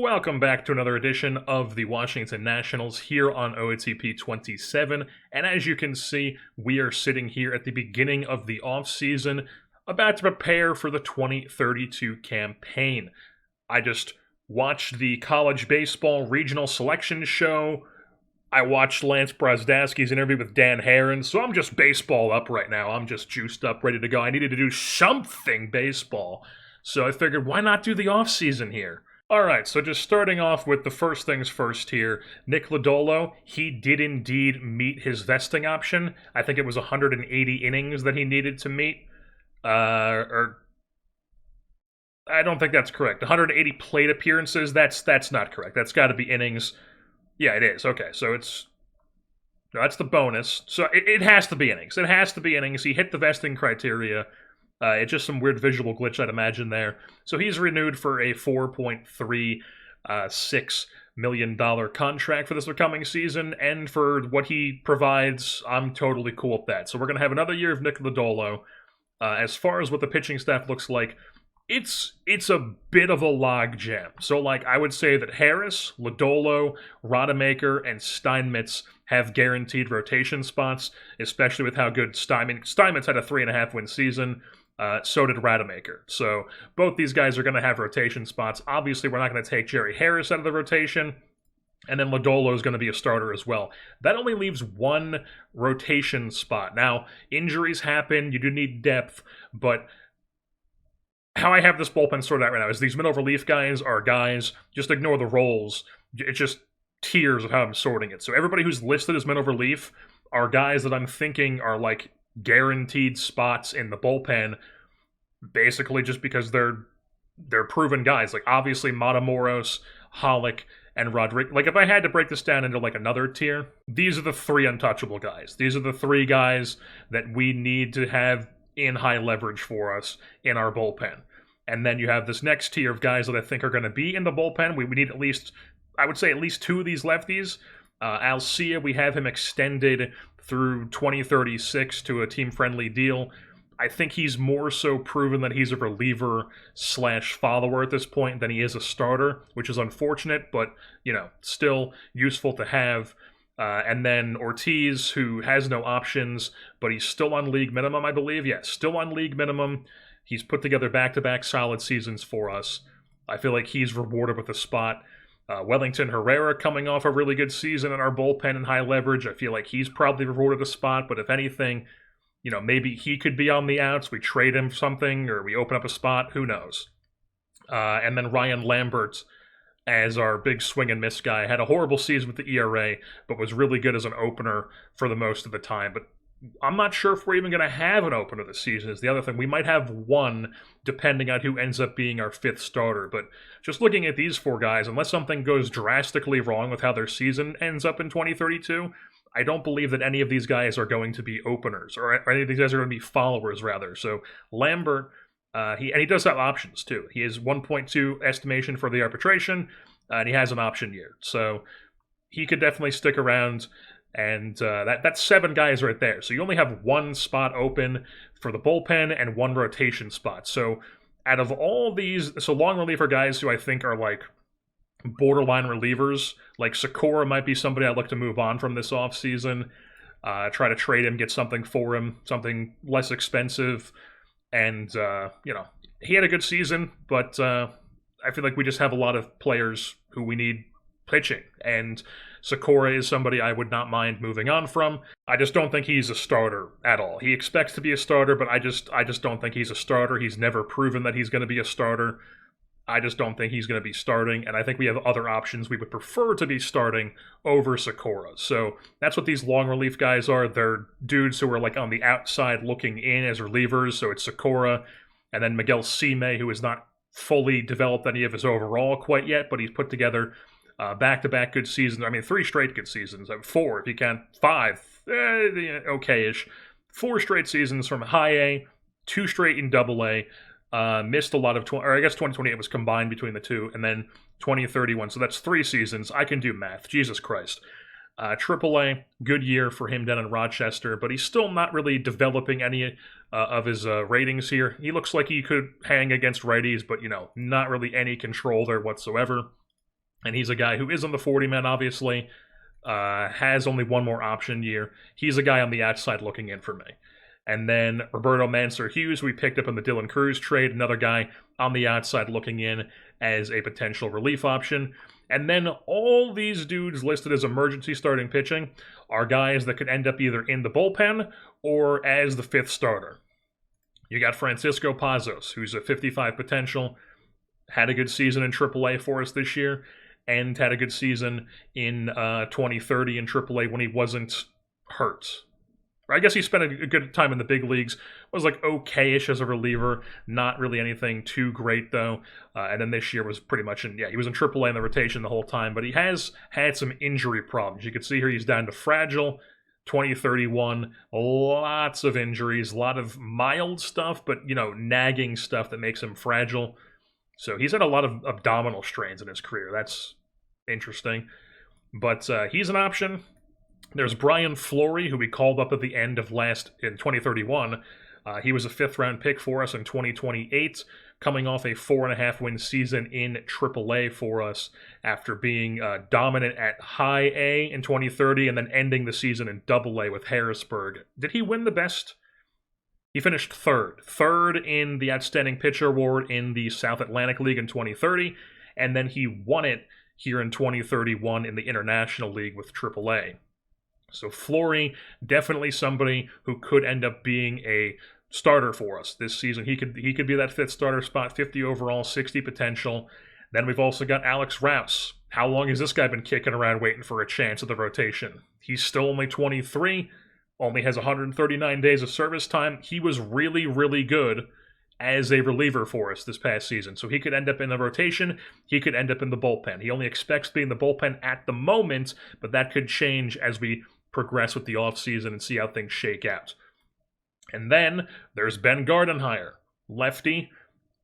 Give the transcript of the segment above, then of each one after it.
Welcome back to another edition of the Washington Nationals here on OOTP 27. And as you can see, we are sitting here at the beginning of the offseason, about to prepare for the 2032 campaign. I just watched the college baseball regional selection show. I watched Lance Brosdowski's interview with Dan Herron, so I'm just baseball up right now. I'm just juiced up, ready to go. I needed to do something baseball, so I figured, why not do the offseason here? Alright, so just starting off with the first things first here, Nick Lodolo, he did indeed meet his vesting option. I think it was 180 innings that he needed to meet. Or I don't think that's correct. 180 plate appearances, that's not correct. That's got to be innings. Yeah, it is. Okay, so no, that's the bonus. So it has to be innings. It has to be innings. He hit the vesting criteria. It's just some weird visual glitch, I'd imagine, there. So he's renewed for a $4.36 million contract for this upcoming season, and for what he provides, I'm totally cool with that. So we're going to have another year of Nick Lodolo. As far as what the pitching staff looks like, it's a bit of a log jam. So, I would say that Harris, Lodolo, Rodemaker, and Steinmetz have guaranteed rotation spots, especially with how good Steinmetz had a 3.5-win season. So did Rademacher. So both these guys are going to have rotation spots. Obviously, we're not going to take Jerry Harris out of the rotation. And then Lodolo is going to be a starter as well. That only leaves one rotation spot. Now, injuries happen. You do need depth. But how I have this bullpen sorted out right now is these middle relief guys are guys. Just ignore the roles. It's just tiers of how I'm sorting it. So everybody who's listed as middle relief are guys that I'm thinking are guaranteed spots in the bullpen, basically just because they're proven guys. Obviously Matamoros, Hollick, and Rodriguez. If I had to break this down into another tier, these are the three untouchable guys. These are the three guys that we need to have in high leverage for us in our bullpen. And then you have this next tier of guys that I think are going to be in the bullpen. We need at least, I would say at least two of these lefties. Alcia, we have him extended through 2036 to a team-friendly deal. I think he's more so proven that he's a reliever/follower at this point than he is a starter, which is unfortunate, but, still useful to have. And then Ortiz, who has no options, but he's still on league minimum, I believe. Yeah, still on league minimum. He's put together back-to-back solid seasons for us. I feel like he's rewarded with a spot. Wellington Herrera coming off a really good season in our bullpen and high leverage. I feel like he's probably rewarded a spot, but if anything, maybe he could be on the outs. We trade him something, or we open up a spot. Who knows? And then Ryan Lambert as our big swing and miss guy. Had a horrible season with the ERA, but was really good as an opener for the most of the time. But I'm not sure if we're even going to have an opener this season is the other thing. We might have one, depending on who ends up being our fifth starter. But just looking at these four guys, unless something goes drastically wrong with how their season ends up in 2032, I don't believe that any of these guys are going to be openers, or any of these guys are going to be followers, rather. So Lambert, he does have options, too. He has 1.2 estimation for the arbitration, and he has an option year. So he could definitely stick around. And that's 7 guys right there. So you only have one spot open for the bullpen and one rotation spot. So out of all these, long reliever guys who I think are borderline relievers, Sakura might be somebody I'd look to move on from this offseason. Try to trade him, get something for him, something less expensive. And, he had a good season, but I feel like we just have a lot of players who we need pitching. And Sakura is somebody I would not mind moving on from. I just don't think he's a starter at all. He expects to be a starter, but I just don't think he's a starter. He's never proven that he's going to be a starter. I just don't think he's going to be starting, and I think we have other options we would prefer to be starting over Sakura. So that's what these long relief guys are. They're dudes who are on the outside looking in as relievers, so it's Sakura, and then Miguel Sime, who has not fully developed any of his overall quite yet, but he's put together back-to-back good seasons. 3 straight good seasons. 4, if you count 5. Okay-ish. 4 straight seasons from high A, 2 straight in double A. Missed a lot of, or I guess 2028 was combined between the two, and then 2031. So that's 3 seasons. I can do math. Jesus Christ. Triple A, good year for him down in Rochester, but he's still not really developing any of his ratings here. He looks like he could hang against righties, but, not really any control there whatsoever. and he's a guy who is on the 40-man, obviously, has only one more option year. He's a guy on the outside looking in for me. And then Roberto Mansour-Hughes, we picked up in the Dylan Cruz trade, another guy on the outside looking in as a potential relief option. And then all these dudes listed as emergency starting pitching are guys that could end up either in the bullpen or as the fifth starter. You got Francisco Pazos, who's a 55 potential, had a good season in AAA for us this year, and had a good season in 2030 in AAA when he wasn't hurt. I guess he spent a good time in the big leagues, was like okay-ish as a reliever, not really anything too great though, and then this year was pretty much he was in AAA in the rotation the whole time, but he has had some injury problems. You can see here he's down to fragile, 2031, lots of injuries, a lot of mild stuff, but nagging stuff that makes him fragile. So he's had a lot of abdominal strains in his career. That's interesting, but he's an option. There's Brian Flory, who we called up at the end of in 2031. He was a 5th-round pick for us in 2028, coming off a 4.5-win season in AAA for us after being dominant at high A in 2030 and then ending the season in AA with Harrisburg. Did he win the best? He finished third in the Outstanding Pitcher Award in the South Atlantic League in 2030, and then he won it here in 2031 in the International League with AAA. So Flory, definitely somebody who could end up being a starter for us this season. He could be that 5th starter spot, 50 overall, 60 potential. Then we've also got Alex Rouse. How long has this guy been kicking around waiting for a chance at the rotation? He's still only 23, only has 139 days of service time. He was really, really good as a reliever for us this past season. So he could end up in the rotation, he could end up in the bullpen. He only expects to be in the bullpen at the moment, but that could change as we progress with the offseason and see how things shake out. And then there's Ben Gardenhire, lefty,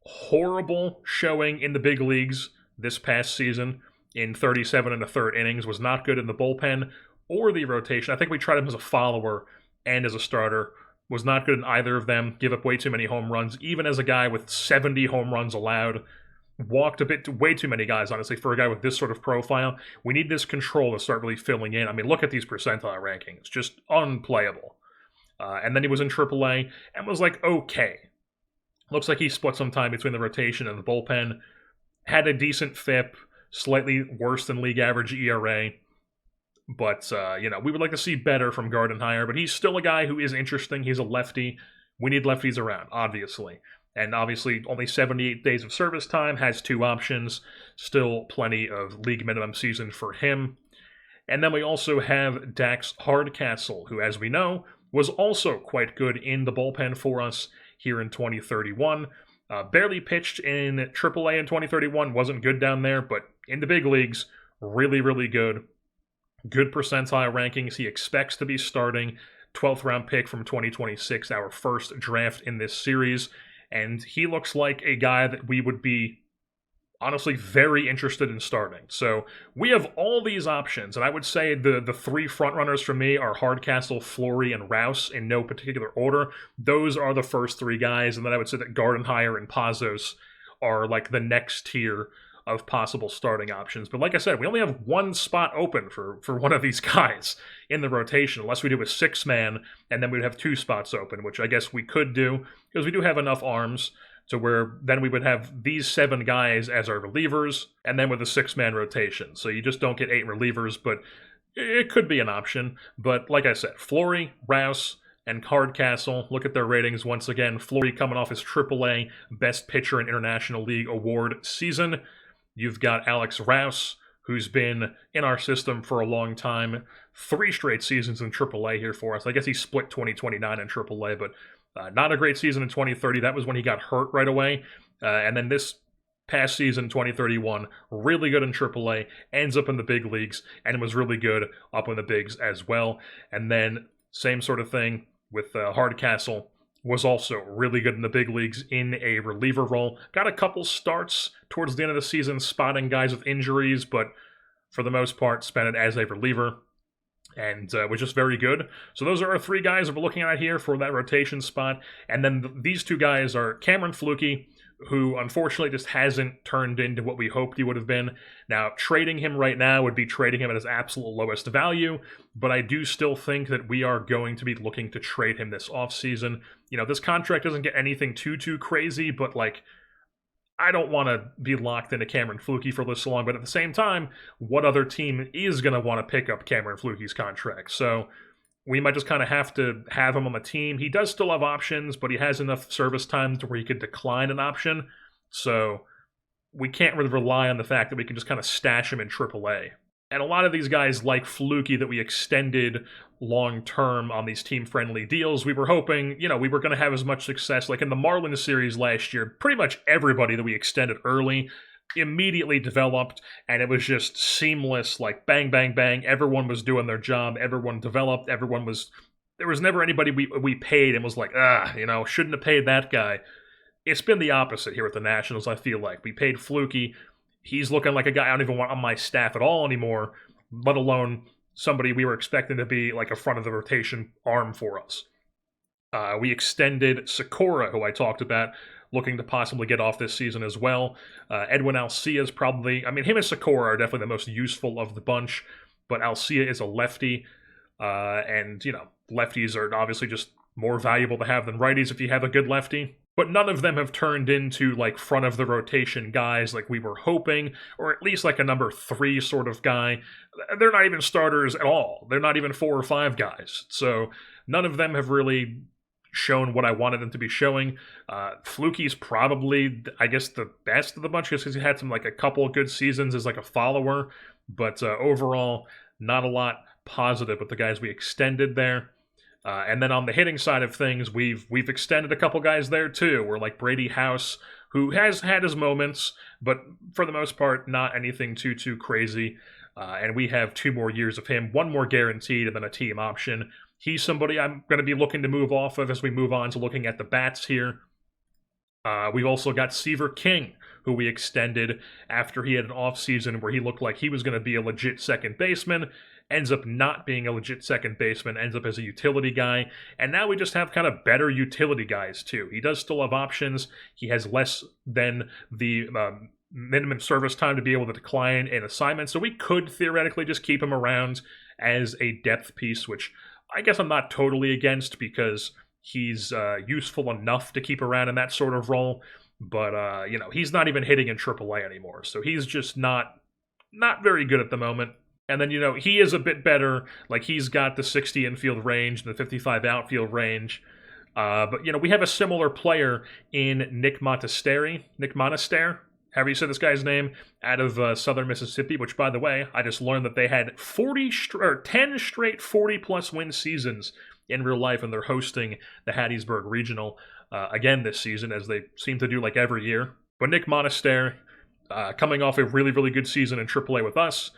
horrible showing in the big leagues this past season in 37 1/3 innings, was not good in the bullpen or the rotation. I think we tried him as a follower and as a starter, was not good in either of them, give up way too many home runs, even as a guy with 70 home runs allowed. Walked way too many guys, honestly, for a guy with this sort of profile. We need this control to start really filling in. I mean, look at these percentile rankings. Just unplayable. And then he was in AAA and was like, okay. Looks like he split some time between the rotation and the bullpen. Had a decent FIP, slightly worse than league average ERA. But, we would like to see better from Gardenhire. But he's still a guy who is interesting. He's a lefty. We need lefties around, obviously. And obviously only 78 days of service time, has 2 options, still plenty of league minimum season for him. And then we also have Dax Hardcastle, who, as we know, was also quite good in the bullpen for us here in 2031. Barely pitched in AAA in 2031, wasn't good down there, but in the big leagues, really, really good. Good percentile rankings. He expects to be starting, 12th round pick from 2026, our first draft in this series. And he looks like a guy that we would be, honestly, very interested in starting. So we have all these options, and I would say the 3 frontrunners for me are Hardcastle, Flory, and Rouse in no particular order. Those are the first 3 guys, and then I would say that Gardenhire and Pazos are like the next tier of possible starting options. But like I said, we only have 1 spot open for one of these guys in the rotation, unless we do a 6-man, and then we'd have 2 spots open, which I guess we could do, because we do have enough arms to where then we would have these 7 guys as our relievers, and then with a 6-man rotation. So you just don't get 8 relievers, but it could be an option. But like I said, Flory, Rouse, and Hardcastle, look at their ratings once again. Flory coming off his AAA Best Pitcher in International League Award season. You've got Alex Rouse, who's been in our system for a long time. 3 straight seasons in AAA here for us. I guess he split 2029 in AAA, but not a great season in 2030. That was when he got hurt right away. And then this past season, 2031, really good in AAA, ends up in the big leagues, and was really good up in the bigs as well. And then same sort of thing with Hardcastle. Was also really good in the big leagues in a reliever role. Got a couple starts towards the end of the season spotting guys with injuries, but for the most part spent it as a reliever and was just very good. So those are our 3 guys that we're looking at here for that rotation spot. And then these 2 guys are Cameron Flukie, who unfortunately just hasn't turned into what we hoped he would have been. Now, trading him right now would be trading him at his absolute lowest value, but I do still think that we are going to be looking to trade him this offseason. This contract doesn't get anything too crazy, but like, I don't want to be locked into Cameron Flukie for this long, but at the same time, what other team is going to want to pick up Cameron Flukie's contract? So we might just kind of have to have him on the team. He does still have options, but he has enough service time to where he could decline an option. So we can't really rely on the fact that we can just kind of stash him in AAA. And a lot of these guys like Flukie that we extended long-term on these team-friendly deals, we were hoping, we were going to have as much success. Like in the Marlins series last year, pretty much everybody that we extended early immediately developed, and it was just seamless, like bang, bang, bang. Everyone was doing their job. Everyone developed. There was never anybody we paid and was like, shouldn't have paid that guy. It's been the opposite here with the Nationals, I feel like. We paid Flukie. He's looking like a guy I don't even want on my staff at all anymore, let alone somebody we were expecting to be like a front of the rotation arm for us. We extended Sakura, who I talked about, looking to possibly get off this season as well. Edwin Alcia is probably, him and Sakura are definitely the most useful of the bunch, but Alcia is a lefty, and, lefties are obviously just more valuable to have than righties if you have a good lefty. But none of them have turned into, like, front-of-the-rotation guys like we were hoping, or at least, like, a number 3 sort of guy. They're not even starters at all. They're not even 4 or 5 guys. So none of them have really shown what I wanted them to be showing. Flukie's probably, I guess, the best of the bunch, because he had a couple of good seasons as, like, a follower. But overall, not a lot positive with the guys we extended there. And then on the hitting side of things, we've extended a couple guys there too. We're like Brady House, who has had his moments, but for the most part, not anything too crazy. And we have 2 more years of him, 1 more guaranteed, and then a team option. He's somebody I'm going to be looking to move off of as we move on to looking at the bats here. We've also got Seaver King, who we extended after he had an offseason where he looked like he was going to be a legit second baseman. Ends up not being a legit second baseman, ends up as a utility guy, and now we just have kind of better utility guys too. He does still have options. He has less than the minimum service time to be able to decline an assignment, so we could theoretically just keep him around as a depth piece, which I guess I'm not totally against because he's useful enough to keep around in that sort of role, but he's not even hitting in AAA anymore, so he's just not very good at the moment. And then, he is a bit better. Like, he's got the 60 infield range and the 55 outfield range. But, we have a similar player in Nick Monastery, however you say this guy's name, out of southern Mississippi, which, by the way, I just learned that they had 10 straight 40-plus win seasons in real life, and they're hosting the Hattiesburg Regional again this season, as they seem to do like every year. But Nick Monastery, coming off a really, really good season in AAA with us,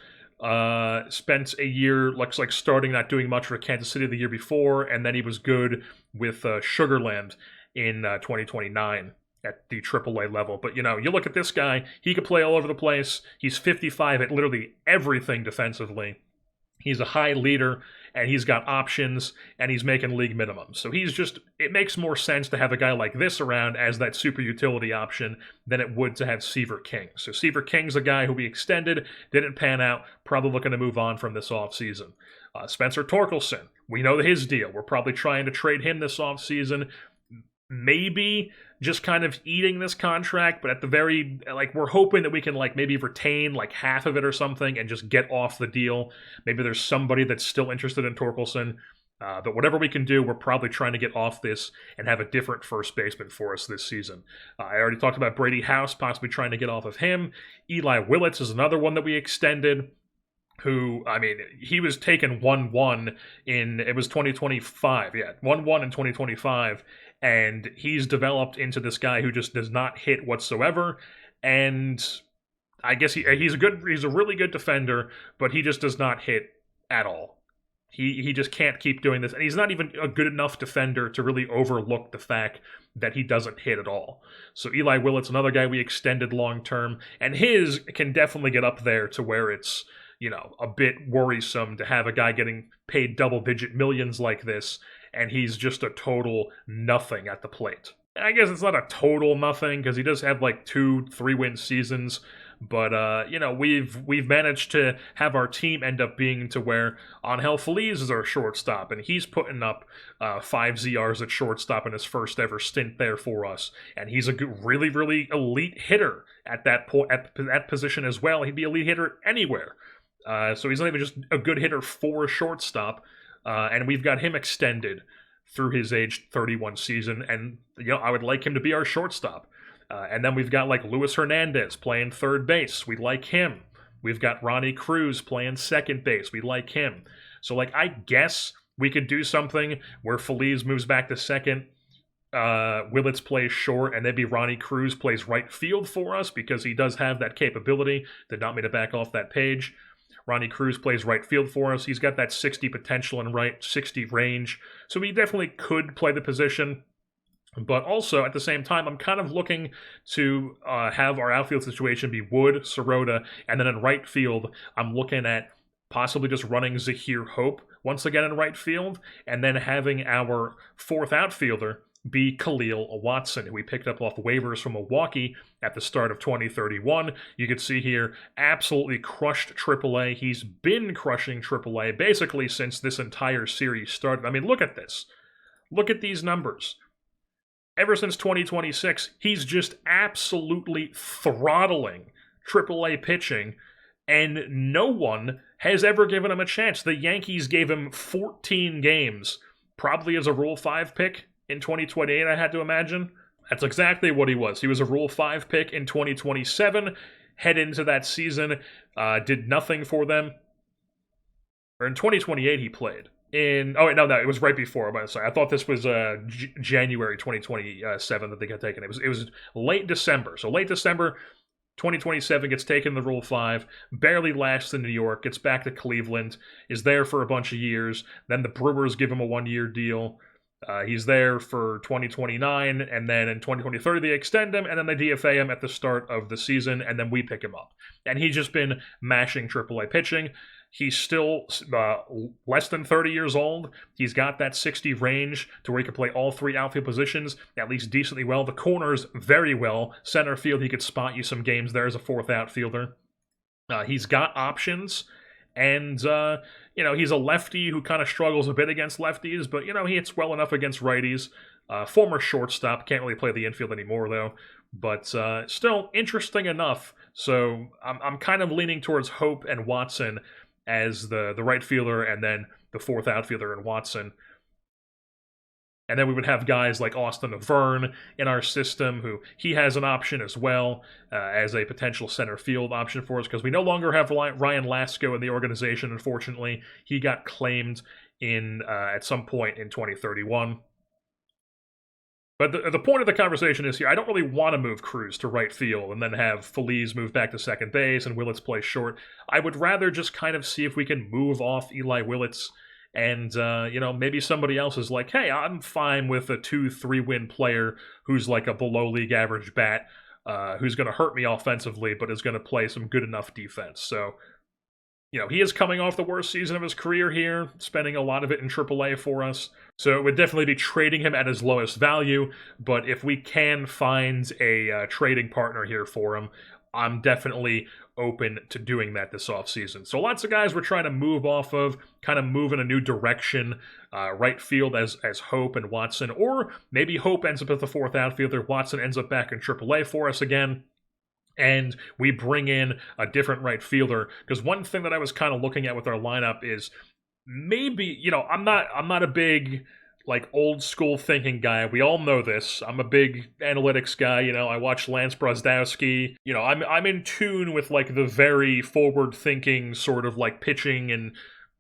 spent a year, looks like starting not doing much for Kansas City the year before, and then he was good with Sugarland in 2029 at the AAA level. But, you look at this guy, he could play all over the place. He's 55 at literally everything defensively. He's a high leader, and he's got options, and he's making league minimum. So it makes more sense to have a guy like this around as that super utility option than it would to have Seaver King. So Seaver King's a guy who we extended, didn't pan out, probably looking to move on from this offseason. Spencer Torkelson, we know his deal. We're probably trying to trade him this offseason. Maybe just kind of eating this contract, but at the very, we're hoping that we can, maybe retain, half of it or something and just get off the deal. Maybe there's somebody that's still interested in Torkelson. But whatever we can do, we're probably trying to get off this and have a different first baseman for us this season. I already talked about Brady House, possibly trying to get off of him. Eli Willits is another one that we extended, who, he was taken 1-1 it was 2025, 1-1 in 2025, and he's developed into this guy who just does not hit whatsoever, and I guess he's a really good defender, but he just does not hit at all. He just can't keep doing this, and he's not even a good enough defender to really overlook the fact that he doesn't hit at all. So Eli Willits, another guy we extended long-term, and his can definitely get up there to where it's, a bit worrisome to have a guy getting paid double-digit millions like this, and he's just a total nothing at the plate. I guess it's not a total nothing because he does have like 2-3 win seasons, but you know we've managed to have our team end up being to where Angel Feliz is our shortstop, and he's putting up 5 ZRs at shortstop in his first ever stint there for us, and he's a good, really elite hitter at that at that position as well. He'd be elite hitter anywhere, so he's not even just a good hitter for a shortstop, and we've got him extended through his age 31 season, and you know I would like him to be our shortstop. And then we've got like Luis Hernandez playing third base. We like him. We've got Ronnie Cruz playing second base. We like him. So like I guess we could do something where Feliz moves back to second, Willits plays short, and maybe Ronnie Cruz plays right field for us because he does have that capability. Did not mean to back off that page. Ronnie Cruz plays right field for us. He's got that 60 potential and right 60 range. So he definitely could play the position. But also, at the same time, I'm kind of looking to have our outfield situation be Wood, Sirota, and then in right field, I'm looking at possibly just running Zahir Hope once again in right field, and then having our fourth outfielder be Khalil Watson, who we picked up off waivers from Milwaukee at the start of 2031. You can see here, absolutely crushed AAA. He's been crushing AAA basically since this entire series started. I mean, look at this. Look at these numbers. Ever since 2026, he's just absolutely throttling AAA pitching, and no one has ever given him a chance. The Yankees gave him 14 games, probably as a Rule 5 pick in 2028, I had to imagine. That's exactly what he was. He was a Rule 5 pick in 2027, head into that season, did nothing for them. Or in 2028 he played. No, it was right before. I'm sorry, I thought this was January 2027 that they got taken. It was late December. So late December 2027 gets taken in the Rule 5, barely lasts in New York, gets back to Cleveland, is there for a bunch of years. Then the Brewers give him a 1-year deal. He's there for 2029, and then in 2023 they extend him, and then they DFA him at the start of the season, and then we pick him up. And he's just been mashing AAA pitching. He's still less than 30 years old. He's got that 60 range to where he can play all three outfield positions at least decently well. The corners, very well. Center field, he could spot you some games there as a fourth outfielder. He's got options, and he's a lefty who kind of struggles a bit against lefties, but he hits well enough against righties. Former shortstop, can't really play the infield anymore though, but still interesting enough. So I'm kind of leaning towards Hope and Watson as the right fielder, and then the fourth outfielder in Watson. And then we would have guys like Austin Verne in our system, who he has an option as well as a potential center field option for us, because we no longer have Ryan Lasko in the organization, unfortunately. He got claimed at some point in 2031. But the point of the conversation is here, I don't really want to move Cruz to right field and then have Feliz move back to second base and Willits play short. I would rather just kind of see if we can move off Eli Willits and, maybe somebody else is like, hey, I'm fine with a 2-3 win player who's like a below league average bat, who's going to hurt me offensively, but is going to play some good enough defense. So, he is coming off the worst season of his career here, spending a lot of it in AAA for us. So it would definitely be trading him at his lowest value, but if we can find a trading partner here for him, I'm definitely open to doing that this offseason. So lots of guys we're trying to move off of, kind of move in a new direction. Right field as Hope and Watson, or maybe Hope ends up as the fourth outfielder, Watson ends up back in AAA for us again. And we bring in a different right fielder, because one thing that I was kind of looking at with our lineup is maybe, I'm not a big like old school thinking guy. We all know this. I'm a big analytics guy. I watch Lance Brozdowski. I'm in tune with like the very forward thinking sort of like pitching and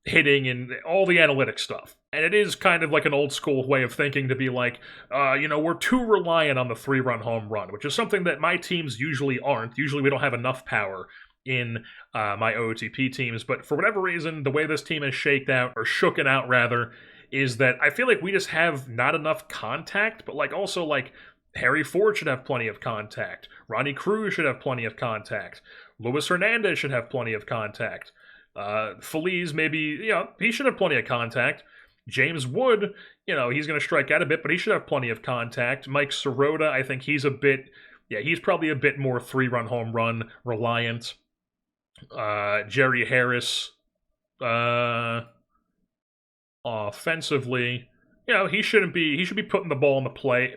hitting and all the analytic stuff. And it is kind of like an old school way of thinking to be like, we're too reliant on the 3-run home run, which is something that my teams usually aren't. Usually we don't have enough power in my OOTP teams. But for whatever reason, the way this team is shooken out rather, is that I feel like we just have not enough contact, but like also like Harry Ford should have plenty of contact. Ronnie Cruz should have plenty of contact. Luis Hernandez should have plenty of contact. Feliz, maybe, he should have plenty of contact. James Wood, he's going to strike out a bit, but he should have plenty of contact. Mike Sirota, I think he's he's probably a bit more 3-run home run reliant. Jerry Harris, offensively, he should be putting the ball in play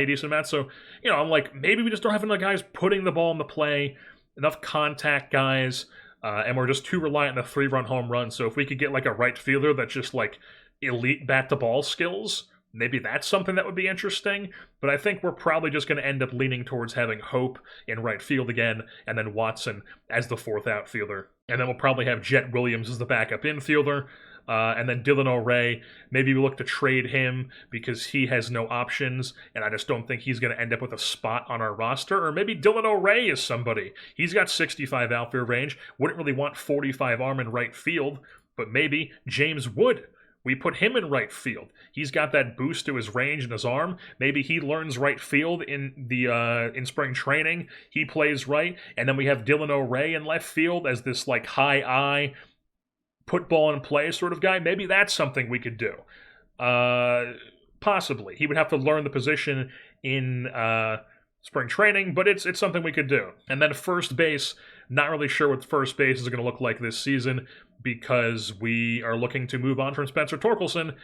a decent amount. So, I'm like, maybe we just don't have enough guys putting the ball in the play, enough contact guys, and we're just too reliant on the 3-run home run. So if we could get like a right fielder that's just like elite bat to ball skills, maybe that's something that would be interesting. But I think we're probably just going to end up leaning towards having Hope in right field again, and then Watson as the 4th outfielder. And then we'll probably have Jet Williams as the backup infielder. And then Dylan O'Ray, maybe we look to trade him because he has no options, and I just don't think he's going to end up with a spot on our roster. Or maybe Dylan O'Ray is somebody. He's got 65 outfield range, wouldn't really want 45 arm in right field, but maybe James Wood. We put him in right field. He's got that boost to his range and his arm. Maybe he learns right field in spring training. He plays right, and then we have Dylan O'Ray in left field as this like high eye, put ball in play sort of guy. Maybe that's something we could do. Possibly. He would have to learn the position in spring training, but it's something we could do. And then first base, not really sure what first base is going to look like this season because we are looking to move on from Spencer Torkelson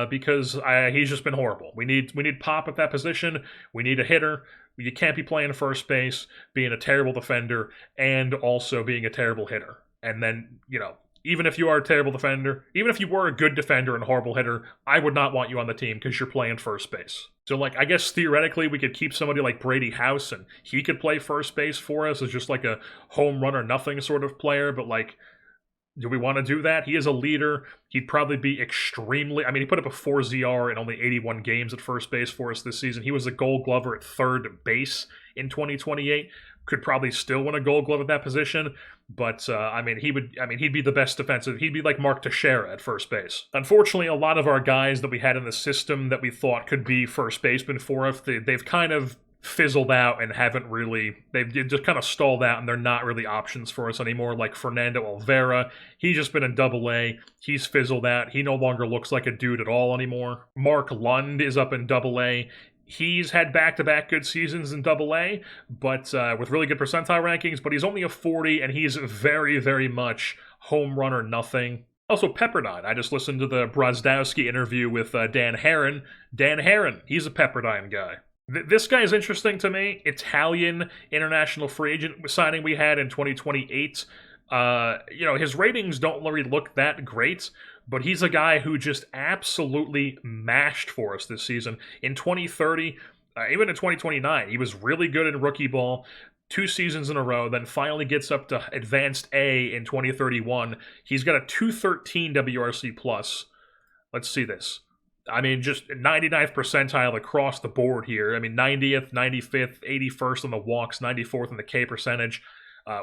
because he's just been horrible. We need pop at that position. We need a hitter. You can't be playing first base, being a terrible defender, and also being a terrible hitter. And then, even if you are a terrible defender, even if you were a good defender and a horrible hitter, I would not want you on the team because you're playing first base. So, I guess theoretically we could keep somebody like Brady House and he could play first base for us as just like a home run or nothing sort of player, but do we want to do that? He is a leader. He'd probably be he put up a 4 ZR in only 81 games at first base for us this season. He was a Gold Glover at third base in 2028. Could probably still win a Gold Glove at that position, but he'd be the best defensive. He'd be like Mark Teixeira at first base. Unfortunately, a lot of our guys that we had in the system that we thought could be first basemen for us, they've kind of fizzled out and they've just kind of stalled out, and they're not really options for us anymore. Like Fernando Olvera, he's just been in AA. He's fizzled out. He no longer looks like a dude at all anymore. Mark Lund is up in AA. He's had back-to-back good seasons in AA, but with really good percentile rankings, but he's only a 40, and he's very, very much home run or nothing. Also, Pepperdine. I just listened to the Brozdowski interview with Dan Herron. Dan Herron, he's a Pepperdine guy. This guy is interesting to me. Italian international free agent signing we had in 2028. His ratings don't really look that great, but he's a guy who just absolutely mashed for us this season. In 2030, even in 2029, he was really good in rookie ball, 2 seasons in a row, then finally gets up to Advanced A in 2031. He's got a 213 WRC+. Let's see this. Just 99th percentile across the board here. 90th, 95th, 81st on the walks, 94th on the K percentage.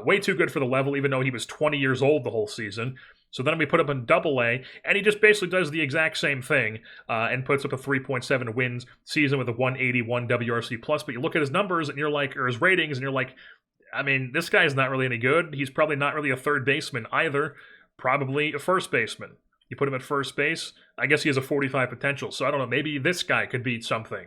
Way too good for the level, even though he was 20 years old the whole season. So then we put him in AA, and he just basically does the exact same thing and puts up a 3.7 wins season with a 181 WRC+. But you look at his numbers, and you're like, or his ratings, and you're like, this guy's not really any good. He's probably not really a third baseman either. Probably a first baseman. You put him at first base, I guess he has a 45 potential. So I don't know, maybe this guy could be something.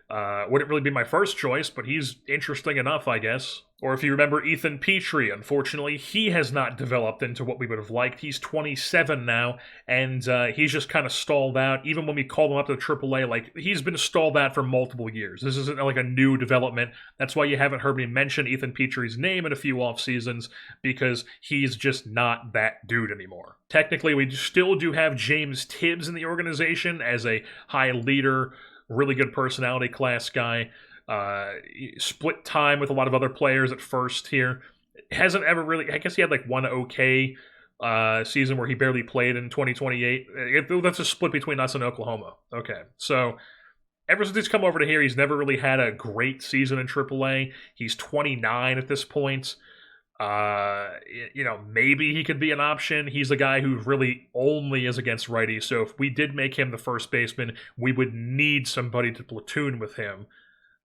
Wouldn't really be my first choice, but he's interesting enough, I guess. Or if you remember Ethan Petrie, unfortunately, he has not developed into what we would have liked. He's 27 now, and he's just kind of stalled out. Even when we called him up to AAA, he's been stalled out for multiple years. This isn't like a new development. That's why you haven't heard me mention Ethan Petrie's name in a few off seasons, because he's just not that dude anymore. Technically, we still do have James Tibbs in the organization as a high leader, really good personality class guy. Split time with a lot of other players at first here. Hasn't ever really, I guess he had one okay season where he barely played in 2028. That's a split between us and Oklahoma. Okay, so ever since he's come over to here, he's never really had a great season in AAA. He's 29 at this point. Maybe he could be an option. He's a guy who really only is against righties, so if we did make him the first baseman, we would need somebody to platoon with him.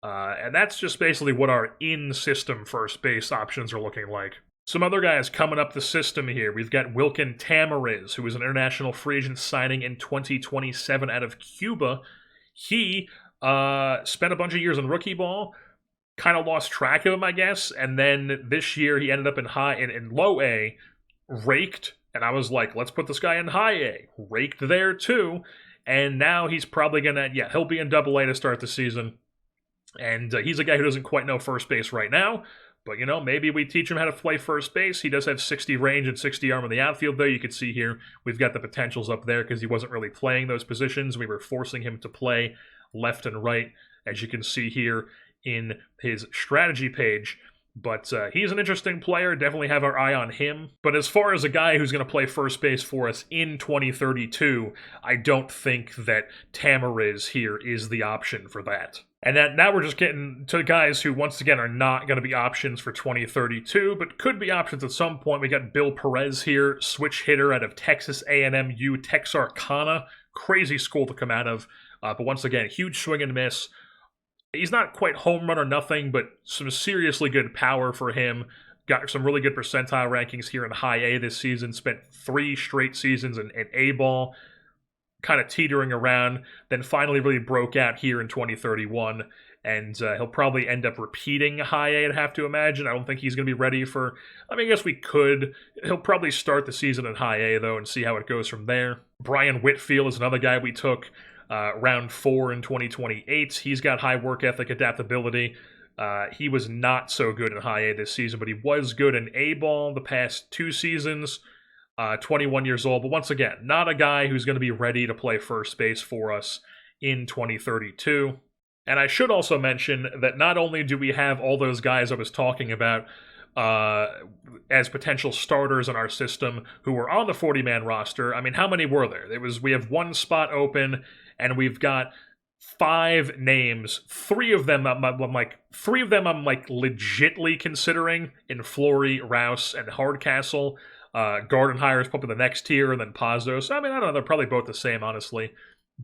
And that's just basically what our in-system first base options are looking like. Some other guys coming up the system here. We've got Wilkin Tamariz, who was an international free agent signing in 2027 out of Cuba. He spent a bunch of years in rookie ball, kind of lost track of him, I guess, and then this year he ended up in low A, raked, and I was like, let's put this guy in high A, raked there too, and now he's probably gonna, he'll be in double A to start the season, and he's a guy who doesn't quite know first base right now, but maybe we teach him how to play first base. He does have 60 range and 60 arm in the outfield, though. You can see here we've got the potentials up there because he wasn't really playing those positions. We were forcing him to play left and right, as you can see here in his strategy page. But he's an interesting player. Definitely have our eye on him. But as far as a guy who's going to play first base for us in 2032, I don't think that Tamariz here is the option for that. And now we're just getting to guys who, once again, are not going to be options for 2032, but could be options at some point. We got Bill Perez here, switch hitter out of Texas A&M U Texarkana. Crazy school to come out of. But once again, huge swing and miss. He's not quite home run or nothing, but some seriously good power for him. Got some really good percentile rankings here in high A this season. Spent 3 straight seasons in A-ball, kind of teetering around, then finally really broke out here in 2031, and he'll probably end up repeating high A, I'd have to imagine. I don't think he's going to be ready for, I guess we could. He'll probably start the season in high A, though, and see how it goes from there. Brian Whitfield is another guy we took round 4 in 2028. He's got high work ethic, adaptability. He was not so good in high A this season, but he was good in A-ball the past 2 seasons. 21 years old, but once again, not a guy who's going to be ready to play first base for us in 2032. And I should also mention that not only do we have all those guys I was talking about as potential starters in our system who were on the 40-man roster. How many were there? We have 1 spot open, and we've got 5 names. 3 of them I'm legitly considering in Flory, Rouse, and Hardcastle. Gardenhire is probably the next tier, and then Pazos. I don't know, they're probably both the same, honestly.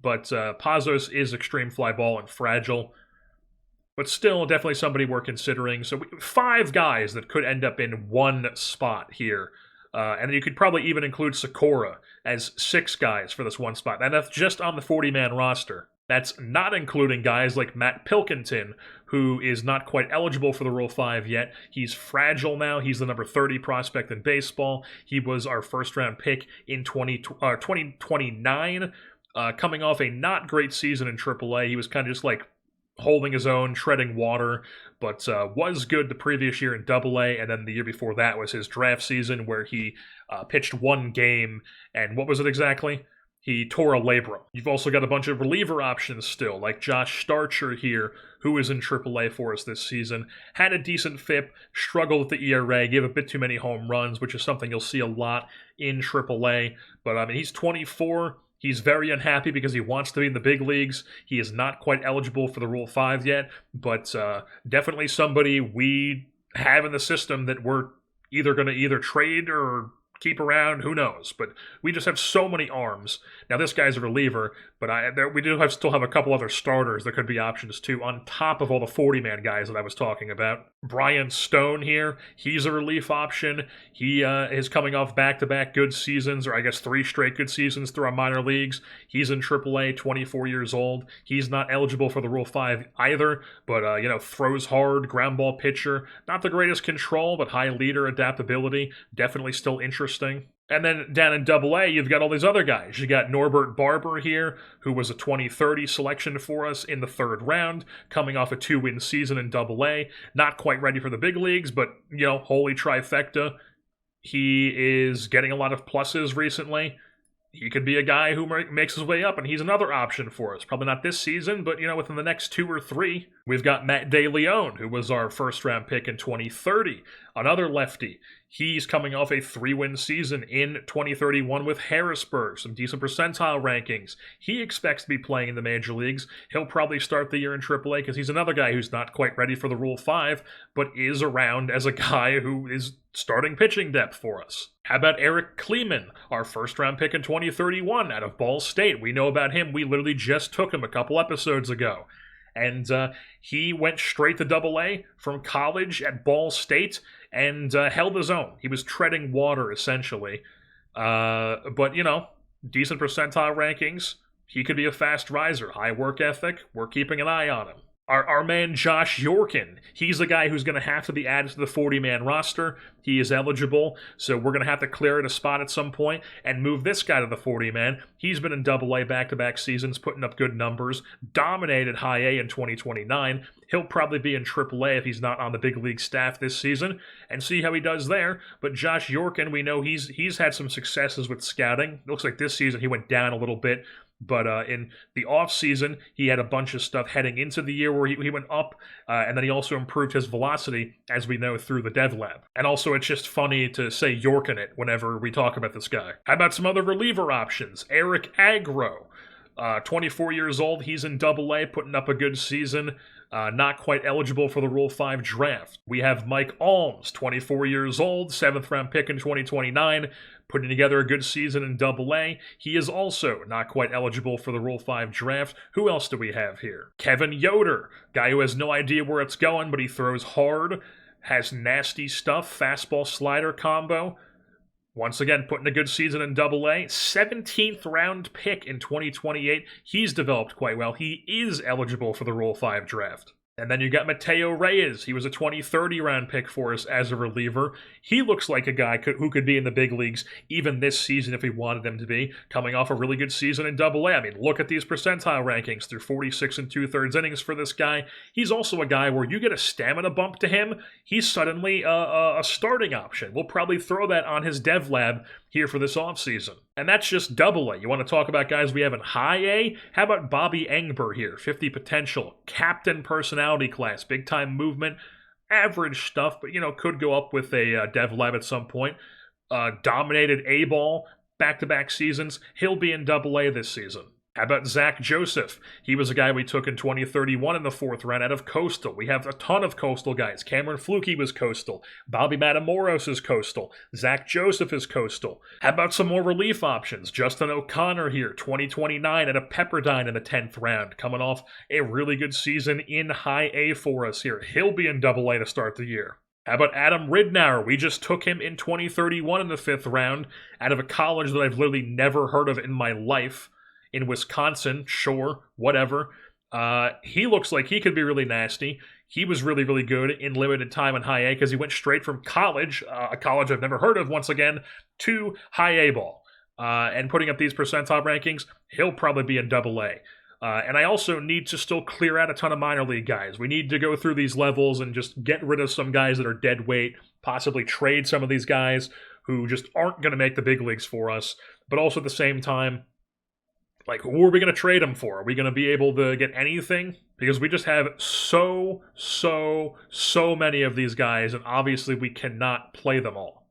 But Pazos is extreme fly ball and fragile. But still, definitely somebody we're considering. So 5 guys that could end up in 1 spot here. And then you could probably even include Sakura as 6 guys for this 1 spot. And that's just on the 40-man roster. That's not including guys like Matt Pilkington, who is not quite eligible for the Rule 5 yet. He's fragile now. He's the number 30 prospect in baseball. He was our first-round pick in 2029, coming off a not great season in AAA. He was kind of just like holding his own, treading water, but was good the previous year in AA, and then the year before that was his draft season where he pitched 1 game, and what was it exactly? He tore a labrum. You've also got a bunch of reliever options still, like Josh Starcher here, who is in AAA for us this season. Had a decent FIP, struggled with the ERA, gave a bit too many home runs, which is something you'll see a lot in AAA. But he's 24. He's very unhappy because he wants to be in the big leagues. He is not quite eligible for the Rule 5 yet, but definitely somebody we have in the system that we're either going to trade or keep around, who knows? But we just have so many arms. Now, this guy's a reliever, but we still have a couple other starters that could be options too, on top of all the 40-man guys that I was talking about. Brian Stone here, he's a relief option. He is coming off back-to-back good seasons, or I guess 3 straight good seasons through our minor leagues. He's in AAA, 24 years old. He's not eligible for the Rule 5 either, but, throws hard, ground ball pitcher. Not the greatest control, but high leader adaptability. Definitely still interesting. And then down in AA, you've got all these other guys. You got Norbert Barber here, who was a 2030 selection for us in the 3rd round, coming off a 2-win season in AA. Not quite ready for the big leagues, but, holy trifecta. He is getting a lot of pluses recently. He could be a guy who makes his way up, and he's another option for us. Probably not this season, but, within the next 2 or 3. We've got Matt DeLeon, who was our first-round pick in 2030. Another lefty. He's coming off a 3-win season in 2031 with Harrisburg. Some decent percentile rankings. He expects to be playing in the major leagues. He'll probably start the year in AAA because he's another guy who's not quite ready for the Rule 5, but is around as a guy who is starting pitching depth for us. How about Eric Kleeman, our first-round pick in 2031 out of Ball State? We know about him. We literally just took him a couple episodes ago. And he went straight to AA from college at Ball State and held his own. He was treading water, essentially. But, decent percentile rankings. He could be a fast riser, high work ethic. We're keeping an eye on him. Our man Josh Yorkin, he's the guy who's going to have to be added to the 40-man roster. He is eligible, so we're going to have to clear it a spot at some point and move this guy to the 40-man. He's been in Double-A back-to-back seasons, putting up good numbers, dominated High A in 2029. He'll probably be in Triple-A if he's not on the big league staff this season, and see how he does there. But Josh Yorkin, we know he's had some successes with scouting. It looks like this season he went down a little bit. But in the offseason, he had a bunch of stuff heading into the year where he went up, and then he also improved his velocity, as we know, through the dev lab. And also, it's just funny to say York in it whenever we talk about this guy. How about some other reliever options? Eric Agro, 24 years old, he's in Double-A, putting up a good season. Not quite eligible for the Rule 5 draft. We have Mike Alms, 24 years old, 7th round pick in 2029, putting together a good season in Double-A. He is also not quite eligible for the Rule 5 draft. Who else do we have here? Kevin Yoder, guy who has no idea where it's going, but he throws hard, has nasty stuff, fastball slider combo. Once again, putting a good season in Double-A. 17th round pick in 2028. He's developed quite well. He is eligible for the Rule 5 draft. And then you got Mateo Reyes. He was a 2030 round pick for us as a reliever. He looks like a guy who could be in the big leagues even this season if we wanted him to be, coming off a really good season in Double-A. I mean, look at these percentile rankings through 46 2/3 innings for this guy. He's also a guy where you get a stamina bump to him, he's suddenly a starting option. We'll probably throw that on his dev lab here for this offseason. And that's just Double-A. You want to talk about guys we have in High A? How about Bobby Engber here? 50 potential, captain personality class, big-time movement, average stuff, but, could go up with a dev lab at some point. Dominated A-ball, back-to-back seasons. He'll be in Double-A this season. How about Zach Joseph? He was a guy we took in 2031 in the 4th round out of Coastal. We have a ton of Coastal guys. Cameron Fluke was Coastal. Bobby Matamoros is Coastal. Zach Joseph is Coastal. How about some more relief options? Justin O'Connor here, 2029 at a Pepperdine in the 10th round, coming off a really good season in High A for us here. He'll be in Double-A to start the year. How about Adam Ridnour? We just took him in 2031 in the 5th round out of a college that I've literally never heard of in my life. In Wisconsin, sure, whatever. He looks like he could be really nasty. He was really, really good in limited time in High A because he went straight from college, a college I've never heard of once again, to High A ball. And putting up these percentile rankings, he'll probably be in Double-A. And I also need to still clear out a ton of minor league guys. We need to go through these levels and just get rid of some guys that are dead weight, possibly trade some of these guys who just aren't going to make the big leagues for us. But also at the same time, like, who are we going to trade them for? Are we going to be able to get anything? Because we just have so many of these guys, and obviously we cannot play them all.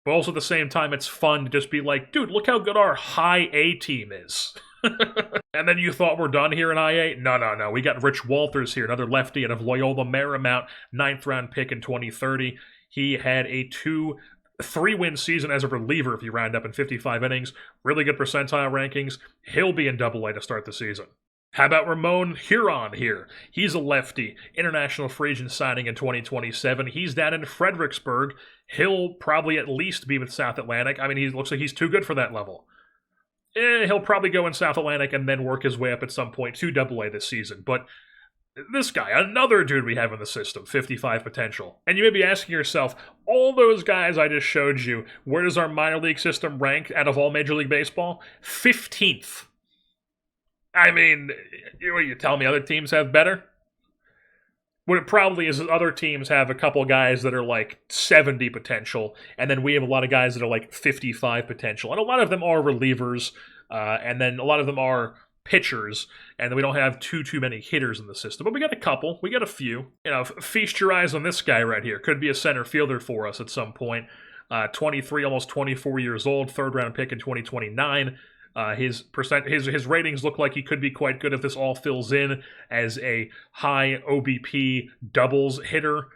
But also at the same time, it's fun to just be like, dude, look how good our High A team is. And then you thought we're done here in High A? No. We got Rich Walters here, another lefty out of Loyola Marymount, 9th round pick in 2030. He had a 3-win season as a reliever if you round up in 55 innings. Really good percentile rankings. He'll be in Double-A to start the season. How about Ramon Huron here? He's a lefty. International free agent signing in 2027. He's down in Fredericksburg. He'll probably at least be with South Atlantic. I mean, he looks like he's too good for that level. He'll probably go in South Atlantic and then work his way up at some point to Double-A this season. But this guy, another dude we have in the system, 55 potential. And you may be asking yourself, all those guys I just showed you, where does our minor league system rank out of all Major League Baseball? 15th. I mean, you tell me other teams have better? What it probably is other teams have a couple guys that are like 70 potential, and then we have a lot of guys that are like 55 potential. And a lot of them are relievers, and then a lot of them are pitchers, and we don't have too many hitters in the system. But we got a couple. We got a few. Feast your eyes on this guy right here. Could be a center fielder for us at some point. 23, almost 24 years old, 3rd round pick in 2029. His ratings look like he could be quite good if this all fills in as a high OBP doubles hitter,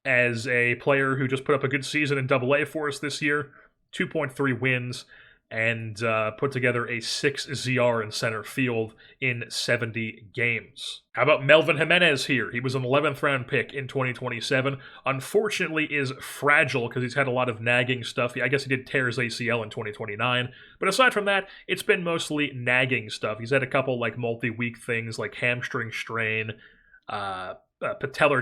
as a player who just put up a good season in Double-A for us this year. 2.3 wins. and put together a 6 ZR in center field in 70 games. How about Melvin Jimenez here? He was an 11th round pick in 2027. Unfortunately is fragile because he's had a lot of nagging stuff. I guess he did tear his ACL in 2029. But aside from that, it's been mostly nagging stuff. He's had a couple like multi-week things like hamstring strain, patellar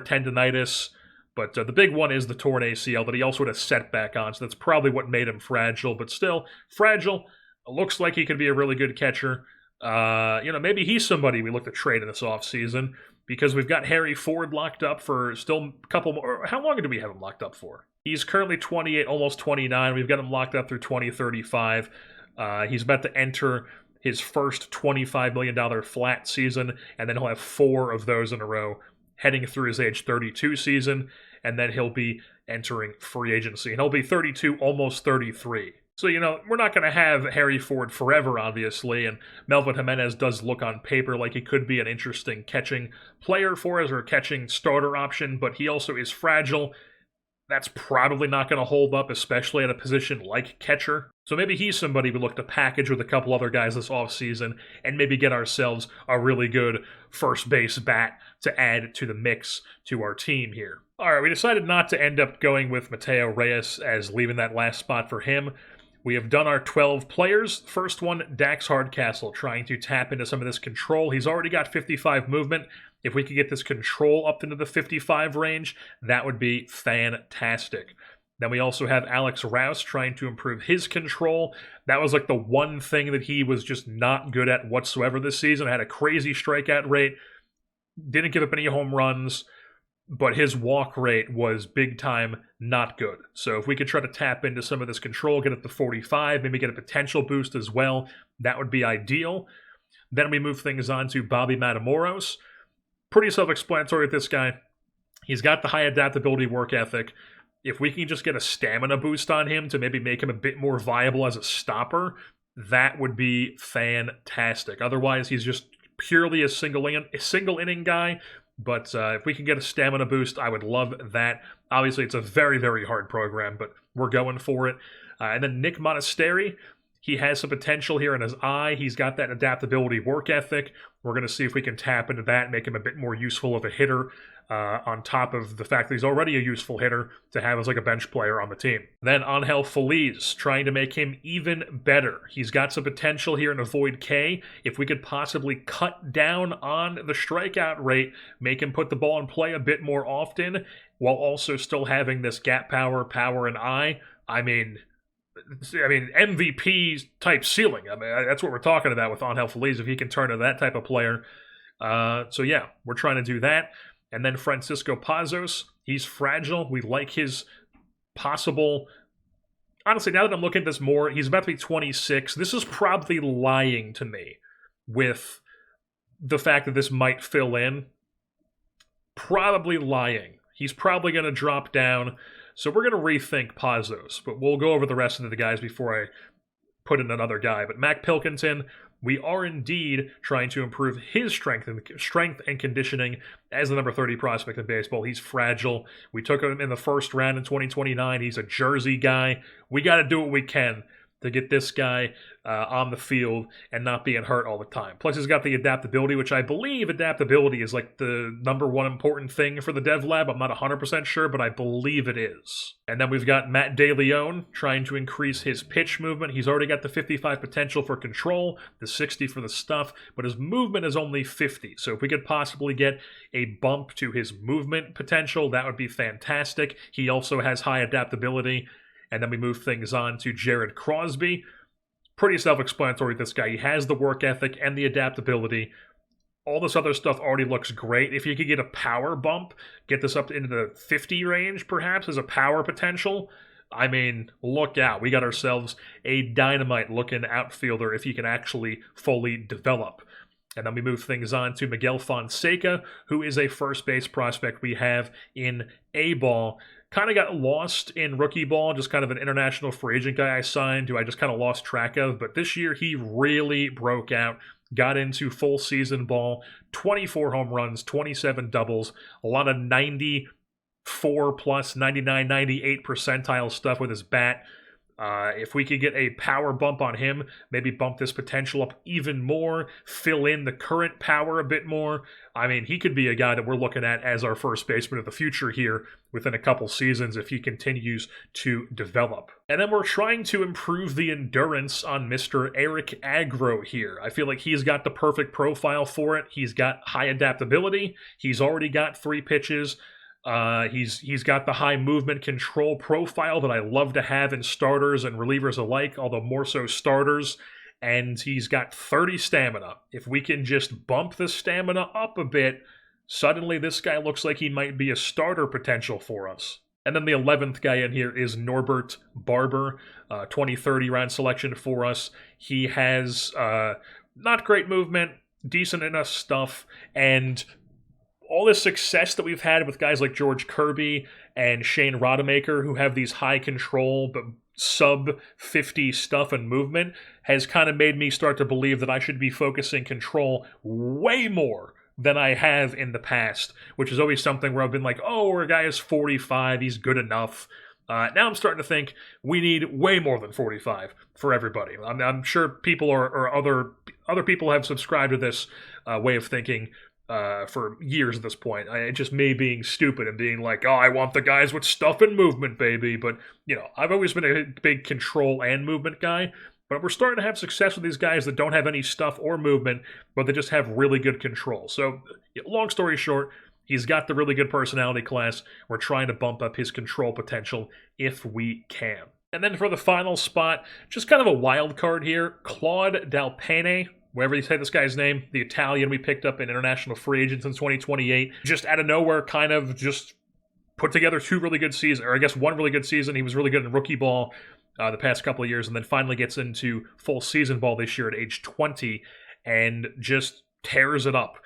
tendonitis. But the big one is the torn ACL that he also had a setback on, so that's probably what made him fragile. But still, fragile. Looks like he could be a really good catcher. Maybe he's somebody we look to trade in this offseason because we've got Harry Ford locked up for still a couple more. How long do we have him locked up for? He's currently 28, almost 29. We've got him locked up through 2035. He's about to enter his first $25 million flat season, and then he'll have 4 of those in a row heading through his age 32 season, and then he'll be entering free agency. And he'll be 32, almost 33. So, we're not going to have Harry Ford forever, obviously, and Melvin Jimenez does look on paper like he could be an interesting catching player for us or a catching starter option, but he also is fragile. That's probably not going to hold up, especially at a position like catcher. So maybe he's somebody we look to package with a couple other guys this offseason and maybe get ourselves a really good first base bat to add to the mix to our team here. All right, we decided not to end up going with Mateo Reyes as leaving that last spot for him. We have done our 12 players. First one, Dax Hardcastle, trying to tap into some of this control. He's already got 55 movement. If we could get this control up into the 55 range, that would be fantastic. Then we also have Alex Rouse trying to improve his control. That was like the one thing that he was just not good at whatsoever this season. Had a crazy strikeout rate, didn't give up any home runs, but his walk rate was big time not good. So if we could try to tap into some of this control, get it to 45, maybe get a potential boost as well, that would be ideal. Then we move things on to Bobby Matamoros. Pretty self-explanatory with this guy. He's got the high adaptability work ethic. If we can just get a stamina boost on him to maybe make him a bit more viable as a stopper, that would be fantastic. Otherwise, he's just purely a single inning guy. But if we can get a stamina boost, I would love that. Obviously, it's a very, very hard program, but we're going for it. And then Nick Monastery, he has some potential here in his eye. He's got that adaptability work ethic. We're going to see if we can tap into that and make him a bit more useful of a hitter on top of the fact that he's already a useful hitter to have as like a bench player on the team. Then Angel Feliz, trying to make him even better. He's got some potential here in a Void K. If we could possibly cut down on the strikeout rate, make him put the ball in play a bit more often, while also still having this gap power, and eye. I mean, MVP type ceiling. I mean, that's what we're talking about with Angel Feliz, if he can turn into that type of player. So yeah, we're trying to do that. And then Francisco Pazos, he's fragile. We like his possible... Honestly, now that I'm looking at this more, he's about to be 26. This is probably lying to me with the fact that this might fill in. Probably lying. He's probably going to drop down. So we're going to rethink Pazos, but we'll go over the rest of the guys before I put in another guy. But Mac Pilkington, we are indeed trying to improve his strength and conditioning as the number 30 prospect in baseball. He's fragile. We took him in the first round in 2029. He's a Jersey guy. We got to do what we can to get this guy on the field and not being hurt all the time. Plus, he's got the adaptability, which I believe adaptability is like the number one important thing for the dev lab. I'm not 100% sure, but I believe it is. And then we've got Matt DeLeon trying to increase his pitch movement. He's already got the 55 potential for control, the 60 for the stuff, but his movement is only 50. So if we could possibly get a bump to his movement potential, that would be fantastic. He also has high adaptability. And then we move things on to Jared Crosby. Pretty self-explanatory with this guy. He has the work ethic and the adaptability. All this other stuff already looks great. If you could get a power bump, get this up into the 50 range perhaps as a power potential, I mean, look out. We got ourselves a dynamite-looking outfielder if he can actually fully develop. And then we move things on to Miguel Fonseca, who is a first base prospect we have in A-ball. Kind of got lost in rookie ball, just kind of an international free agent guy I signed who I just kind of lost track of. But this year he really broke out, got into full season ball, 24 home runs, 27 doubles, a lot of 94 plus, 99, 98 percentile stuff with his bat. If we could get a power bump on him, maybe bump this potential up even more, fill in the current power a bit more. I mean, he could be a guy that we're looking at as our first baseman of the future here within a couple seasons if he continues to develop. And then we're trying to improve the endurance on Mr. Eric Agro here. I feel like he's got the perfect profile for it. He's got high adaptability. He's already got 3 pitches. He's got the high movement control profile that I love to have in starters and relievers alike, although more so starters. And he's got 30 stamina. If we can just bump the stamina up a bit, suddenly this guy looks like he might be a starter potential for us. And then the 11th guy in here is Norbert Barber, 2030 round selection for us. He has not great movement, decent enough stuff, and all this success that we've had with guys like George Kirby and Shane Rodemaker, who have these high control but sub 50 stuff and movement, has kind of made me start to believe that I should be focusing control way more than I have in the past, which is always something where I've been like, oh, our guy is 45, he's good enough. Now I'm starting to think we need way more than 45 for everybody. I'm sure people or other people have subscribed to this way of thinking for years at this point. Just me being stupid and being like, oh, I want the guys with stuff and movement, baby. But, I've always been a big control and movement guy. But we're starting to have success with these guys that don't have any stuff or movement, but they just have really good control. So, long story short, he's got the really good personality class. We're trying to bump up his control potential if we can. And then for the final spot, just kind of a wild card here, Claude Dalpene, wherever you say this guy's name, the Italian we picked up in international free agents in 2028, just out of nowhere kind of just put together 2 really good seasons, or I guess 1 really good season. He was really good in rookie ball the past couple of years, and then finally gets into full season ball this year at age 20 and just tears it up.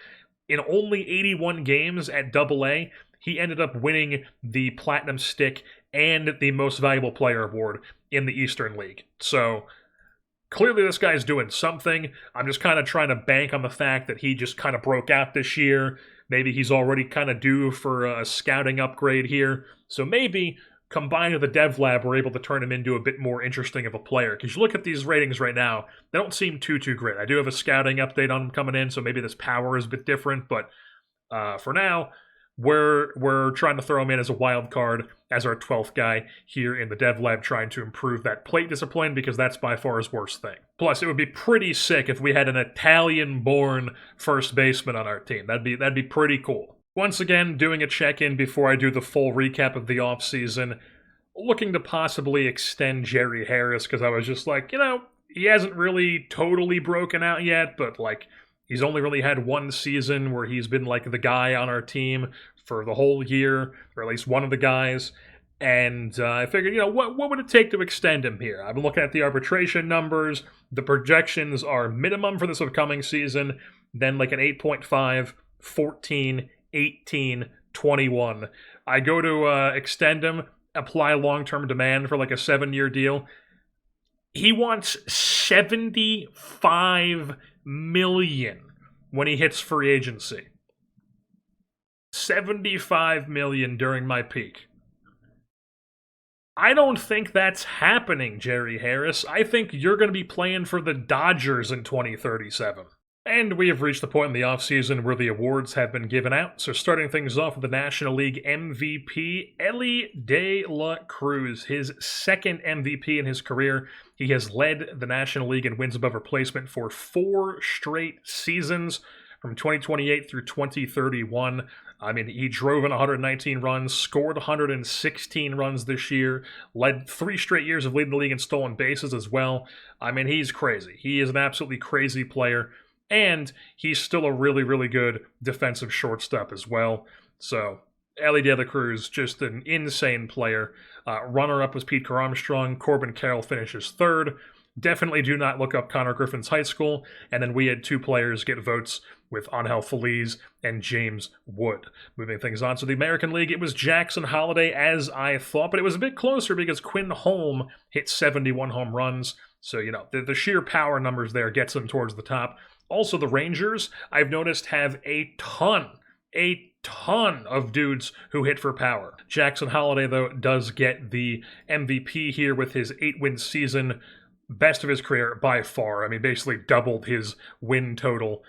In only 81 games at AA, he ended up winning the Platinum Stick and the Most Valuable Player Award in the Eastern League. So clearly this guy's doing something. I'm just kind of trying to bank on the fact that he just kind of broke out this year. Maybe he's already kind of due for a scouting upgrade here. So maybe combined with the dev lab, we're able to turn him into a bit more interesting of a player. Because you look at these ratings right now, they don't seem too great. I do have a scouting update on him coming in, so maybe this power is a bit different. But for now, we're trying to throw him in as a wild card as our 12th guy here in the dev lab, trying to improve that plate discipline, because that's by far his worst thing. Plus, it would be pretty sick if we had an Italian-born first baseman on our team. That'd be pretty cool. Once again, doing a check-in before I do the full recap of the offseason, looking to possibly extend Jerry Harris, because I was just like, he hasn't really totally broken out yet, but he's only really had 1 season where he's been the guy on our team for the whole year, or at least one of the guys. And I figured, what would it take to extend him here? I've been looking at the arbitration numbers. The projections are minimum for this upcoming season, then an 8.5, 14, 18, 21. I go to extend him, apply long-term demand for a 7-year deal. He wants $75 million when he hits free agency. $75 million during my peak. I don't think that's happening, Jerry Harris. I think you're going to be playing for the Dodgers in 2037. And we have reached the point in the offseason where the awards have been given out. So starting things off with the National League MVP, Elly De La Cruz, his 2nd MVP in his career. He has led the National League in wins above replacement for 4 straight seasons from 2028 through 2031. I mean, he drove in 119 runs, scored 116 runs this year, led 3 straight years of leading the league in stolen bases as well. I mean, he's crazy. He is an absolutely crazy player. And he's still a really, really good defensive shortstop as well. So, Elly De La Cruz, just an insane player. Runner-up was Pete Armstrong. Corbin Carroll finishes 3rd. Definitely do not look up Connor Griffin's high school. And then we had 2 players get votes with Angel Feliz and James Wood. Moving things on to the American League, it was Jackson Holliday, as I thought, but it was a bit closer because Quinn Holm hit 71 home runs. So, the sheer power numbers there gets him towards the top. Also, the Rangers, I've noticed, have a ton ton of dudes who hit for power. Jackson Holliday, though, does get the MVP here with his 8-win season, best of his career by far. I mean, basically doubled his win total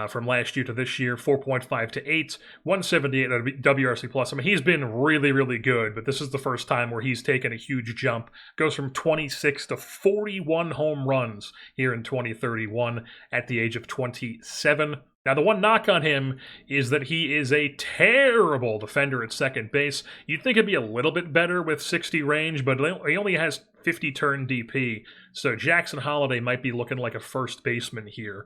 from last year to this year, 4.5 to 8, 178 at WRC plus. I mean, he's been really, really good, but this is the first time where he's taken a huge jump. Goes from 26 to 41 home runs here in 2031 at the age of 27. Now, the one knock on him is that he is a terrible defender at second base. You'd think it'd be a little bit better with 60 range, but he only has 50 turn DP, so Jackson Holliday might be looking like a first baseman here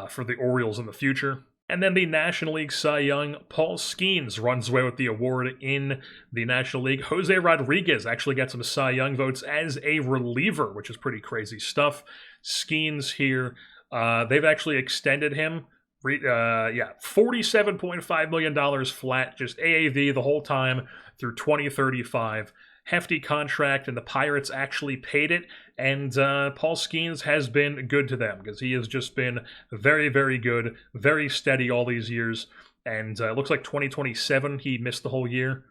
for the Orioles in the future. And then the National League Cy Young, Paul Skeens runs away with the award in the National League. Jose Rodriguez actually got some Cy Young votes as a reliever, which is pretty crazy stuff. Skeens here, they've actually extended him. $47.5 million flat, just AAV the whole time through 2035. Hefty contract, and the Pirates actually paid it, and Paul Skeens has been good to them because he has just been very, very good, very steady all these years, and it looks like 2027 he missed the whole year.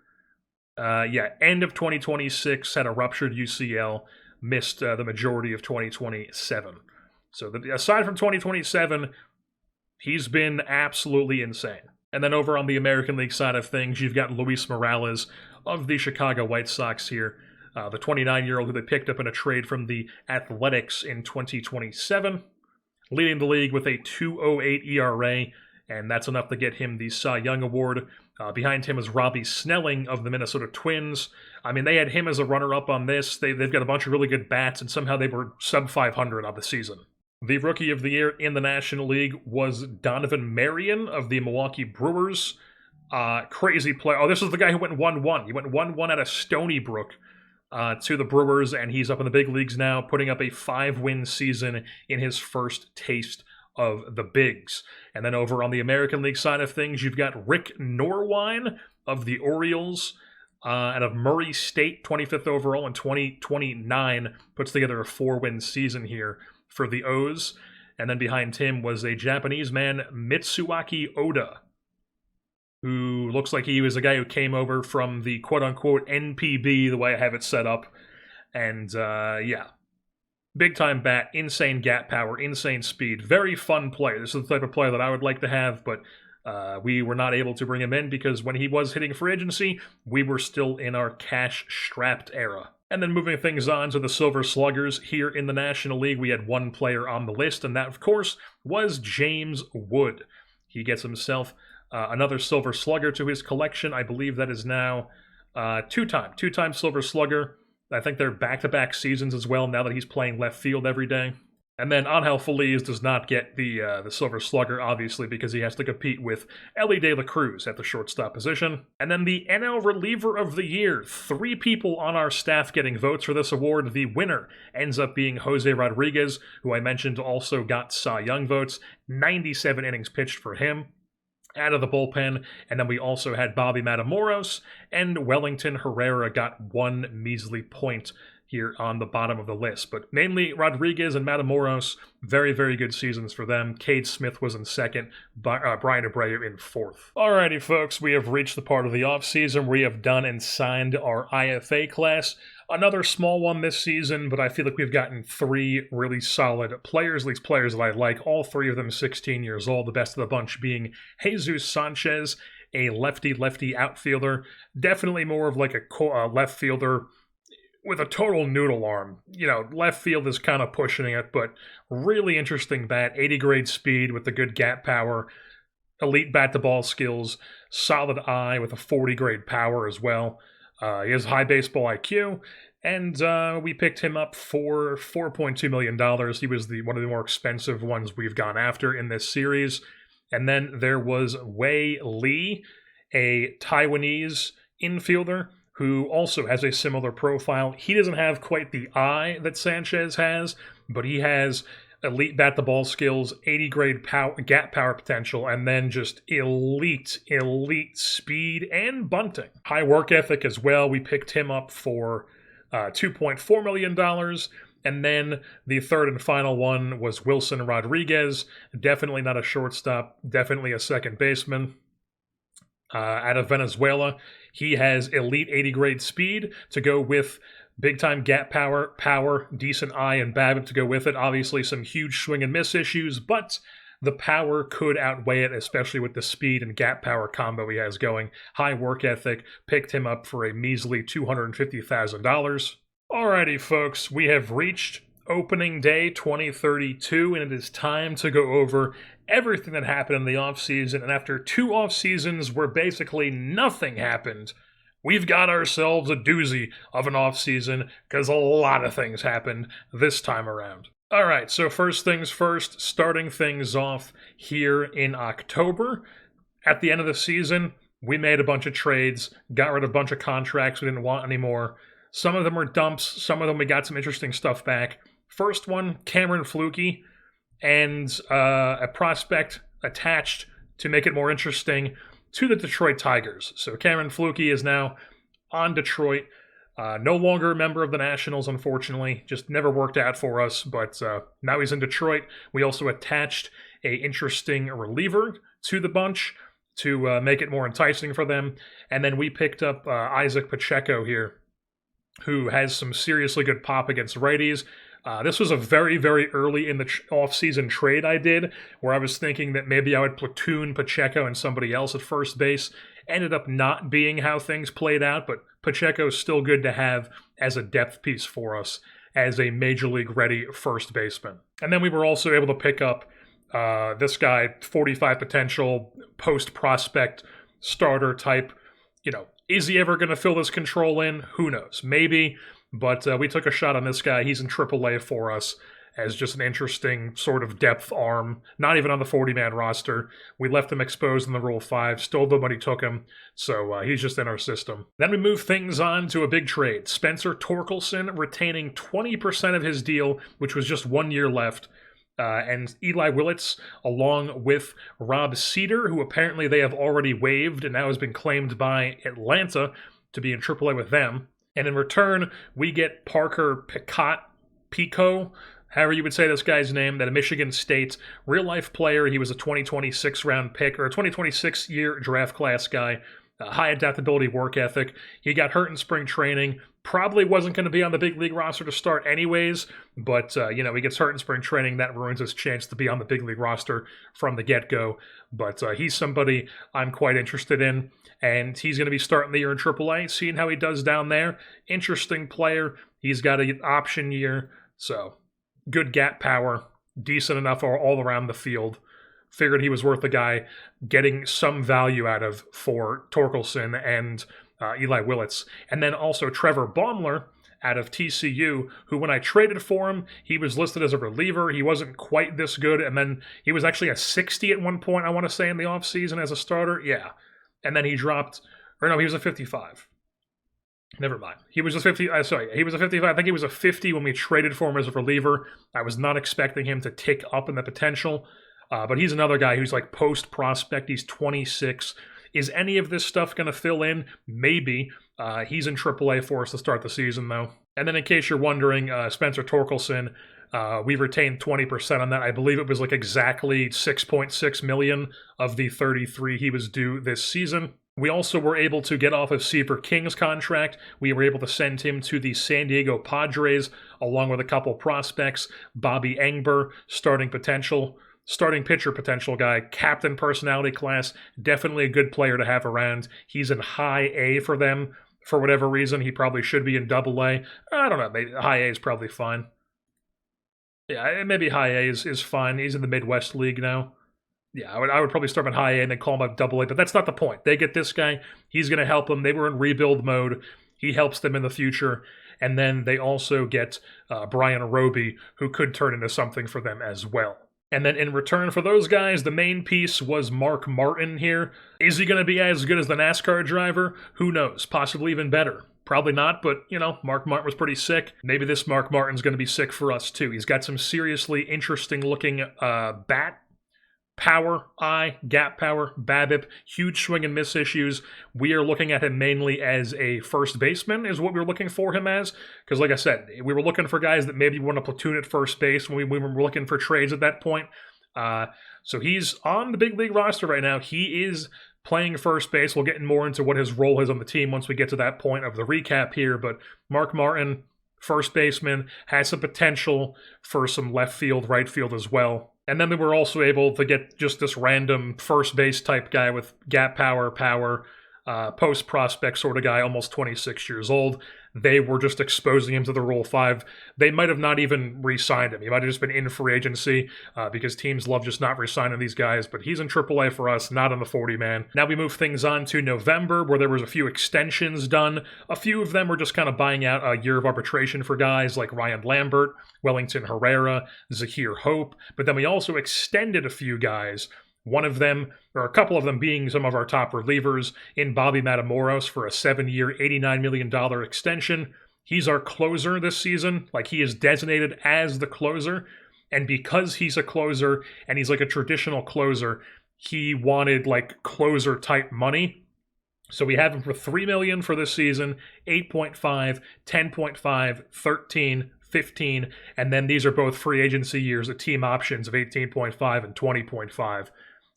End of 2026, had a ruptured UCL, missed the majority of 2027. So aside from 2027, he's been absolutely insane. And then over on the American League side of things, you've got Luis Morales of the Chicago White Sox here, the 29-year-old who they picked up in a trade from the Athletics in 2027, leading the league with a 2.08 ERA, and that's enough to get him the Cy Young Award. Behind him is Robbie Snelling of the Minnesota Twins. I mean, they had him as a runner-up on this. They've got a bunch of really good bats, and somehow they were sub-500 on the season. The Rookie of the Year in the National League was Donovan Marion of the Milwaukee Brewers. Crazy player. Oh, this is the guy who went 1-1. He went 1-1 out of Stony Brook to the Brewers, and he's up in the big leagues now, putting up a 5-win season in his first taste of the bigs. And then over on the American League side of things, you've got Rick Norwine of the Orioles, out of Murray State, 25th overall in 2029, puts together a 4-win season here for the O's. And then behind him was a Japanese man, Mitsuaki Oda, who looks like he was a guy who came over from the quote-unquote NPB, the way I have it set up. And, big-time bat, insane gap power, insane speed, very fun player. This is the type of player that I would like to have, but we were not able to bring him in because when he was hitting free agency, we were still in our cash-strapped era. And then moving things on to the Silver Sluggers here in the National League, we had one player on the list, and that, of course, was James Wood. He gets himself another Silver Slugger to his collection. I believe that is now two-time Silver Slugger. I think they're back-to-back seasons as well now that he's playing left field every day. And then Angel Feliz does not get the Silver Slugger, obviously, because he has to compete with Elly De La Cruz at the shortstop position. And then the NL Reliever of the Year. 3 people on our staff getting votes for this award. The winner ends up being Jose Rodriguez, who I mentioned also got Cy Young votes. 97 innings pitched for him out of the bullpen. And then we also had Bobby Matamoros, and Wellington Herrera got 1 measly point here on the bottom of the list. But mainly Rodriguez and Matamoros, very, very good seasons for them. Cade Smith was in second, Brian Abreu in fourth. Alrighty, folks, we have reached the part of the offseason where we have done and signed our IFA class. Another small one this season, but I feel like we've gotten 3 really solid players, at least players that I like, all 3 of them 16 years old, the best of the bunch being Jesus Sanchez, a lefty outfielder, definitely more of like a left fielder with a total noodle arm. You know, left field is kind of pushing it, but really interesting bat, 80 grade speed with the good gap power, elite bat-to-ball skills, solid eye with a 40 grade power as well. He has high baseball IQ, and we picked him up for $4.2 million. He was one of the more expensive ones we've gone after in this series. And then there was Wei Lee, a Taiwanese infielder, who also has a similar profile. He doesn't have quite the eye that Sanchez has, but he has elite bat-to-ball skills, 80 grade gap power potential, and then just elite speed and bunting. High work ethic as well. We picked him up for $2.4 million. And then the third and final one was Wilson Rodriguez. Definitely not a shortstop, definitely a second baseman. out of Venezuela. He has elite 80 grade speed to go with big time gap power, decent eye, and BABIP to go with it. Obviously, some huge swing and miss issues, but the power could outweigh it, especially with the speed and gap power combo he has going. High work ethic, picked him up for a measly $250,000. Alrighty, folks, we have reached opening day 2032, and it is time to go over everything that happened in the offseason. And after 2 off seasons where basically nothing happened, we've got ourselves a doozy of an offseason because a lot of things happened this time around. All right, so first things first, starting things off here in October. At the end of the season, we made a bunch of trades, got rid of a bunch of contracts we didn't want anymore. Some of them were dumps, some of them we got some interesting stuff back. First one, Cameron Flukie, and a prospect attached to make it more interesting to the Detroit Tigers. So Cameron Flukie is now on Detroit. No longer a member of the Nationals, unfortunately. Just never worked out for us, but now he's in Detroit. We also attached a interesting reliever to the bunch to make it more enticing for them. And then we picked up Isaac Pacheco here, who has some seriously good pop against righties. This was a very, very early in the off-season trade I did, where I was thinking that maybe I would platoon Pacheco and somebody else at first base. Ended up not being how things played out, but Pacheco's still good to have as a depth piece for us as a Major League ready first baseman. And then we were also able to pick up this guy, 45 potential, post-prospect starter type. You know, is he ever going to fill this control in? Who knows? Maybe. But we took a shot on this guy. He's in AAA for us as just an interesting sort of depth arm, not even on the 40-man roster. We left him exposed in the Rule 5, still nobody took him, so he's just in our system. Then we move things on to a big trade. Spencer Torkelson retaining 20% of his deal, which was just 1 year left, and Eli Willits, along with Rob Cedar, who apparently they have already waived and now has been claimed by Atlanta to be in AAA with them. And in return, we get Parker Pico, however you would say this guy's name, that a Michigan State real-life player. He was a 2026 round pick, or a 2026 year draft class guy. High adaptability, work ethic. He got hurt in spring training. Probably wasn't going to be on the big league roster to start anyways, but, he gets hurt in spring training. That ruins his chance to be on the big league roster from the get-go. But he's somebody I'm quite interested in, and he's going to be starting the year in AAA, seeing how he does down there. Interesting player. He's got an option year, so good gap power, decent enough all around the field. Figured he was worth the guy getting some value out of for Torkelson and Eli Willits. And then also Trevor Baumler out of TCU, who when I traded for him, he was listed as a reliever. He wasn't quite this good, and then he was actually a 60 at one point, I want to say, in the offseason as a starter. Yeah. And then he dropped, or no, he was a 55. Never mind. He was a 50. He was a 55. I think he was a 50 when we traded for him as a reliever. I was not expecting him to tick up in the potential. But he's another guy who's like post-prospect. He's 26. Is any of this stuff going to fill in? Maybe. He's in AAA for us to start the season, though. And then in case you're wondering, Spencer Torkelson, we retained 20% on that. I believe it was like exactly $6.6 million of the 33 he was due this season. We also were able to get off of Seaver King's contract. We were able to send him to the San Diego Padres, along with a couple prospects. Bobby Engber, starting pitcher potential guy, captain personality class, definitely a good player to have around. He's in high A for them. For whatever reason, he probably should be in double A. I don't know, maybe high A is probably fine. Yeah, maybe high A is fine. He's in the Midwest League now. Yeah, I would probably start him at high A and then call him up double A, but that's not the point. They get this guy. He's going to help them. They were in rebuild mode. He helps them in the future. And then they also get Brian Roby, who could turn into something for them as well. And then in return for those guys, the main piece was Mark Martin here. Is he going to be as good as the NASCAR driver? Who knows? Possibly even better. Probably not, but, Mark Martin was pretty sick. Maybe this Mark Martin's going to be sick for us, too. He's got some seriously interesting-looking bat power, eye, gap power, BABIP, huge swing and miss issues. We are looking at him mainly as a first baseman is what we were looking for him as. Because like I said, we were looking for guys that maybe want to platoon at first base when we were looking for trades at that point. So he's on the big league roster right now. He is playing first base. We'll get more into what his role is on the team once we get to that point of the recap here, but Mark Martin, first baseman, has some potential for some left field, right field as well. And then they were also able to get just this random first base type guy with gap power, post prospect sort of guy, almost 26 years old. They were just exposing him to the Rule 5. They might have not even re-signed him. He might have just been in free agency because teams love just not re-signing these guys. But he's in AAA for us, not on the 40-man. Now we move things on to November, where there was a few extensions done. A few of them were just kind of buying out a year of arbitration for guys like Ryan Lambert, Wellington Herrera, Zahir Hope. But then we also extended a few guys. One of them, or a couple of them being some of our top relievers, in Bobby Matamoros for a 7-year, $89 million extension. He's our closer this season. Like, he is designated as the closer. And because he's a closer, and he's like a traditional closer, he wanted like closer type money. So we have him for $3 million for this season, 8.5, 10.5, 13, 15, and then these are both free agency years at team options of 18.5 and 20.5.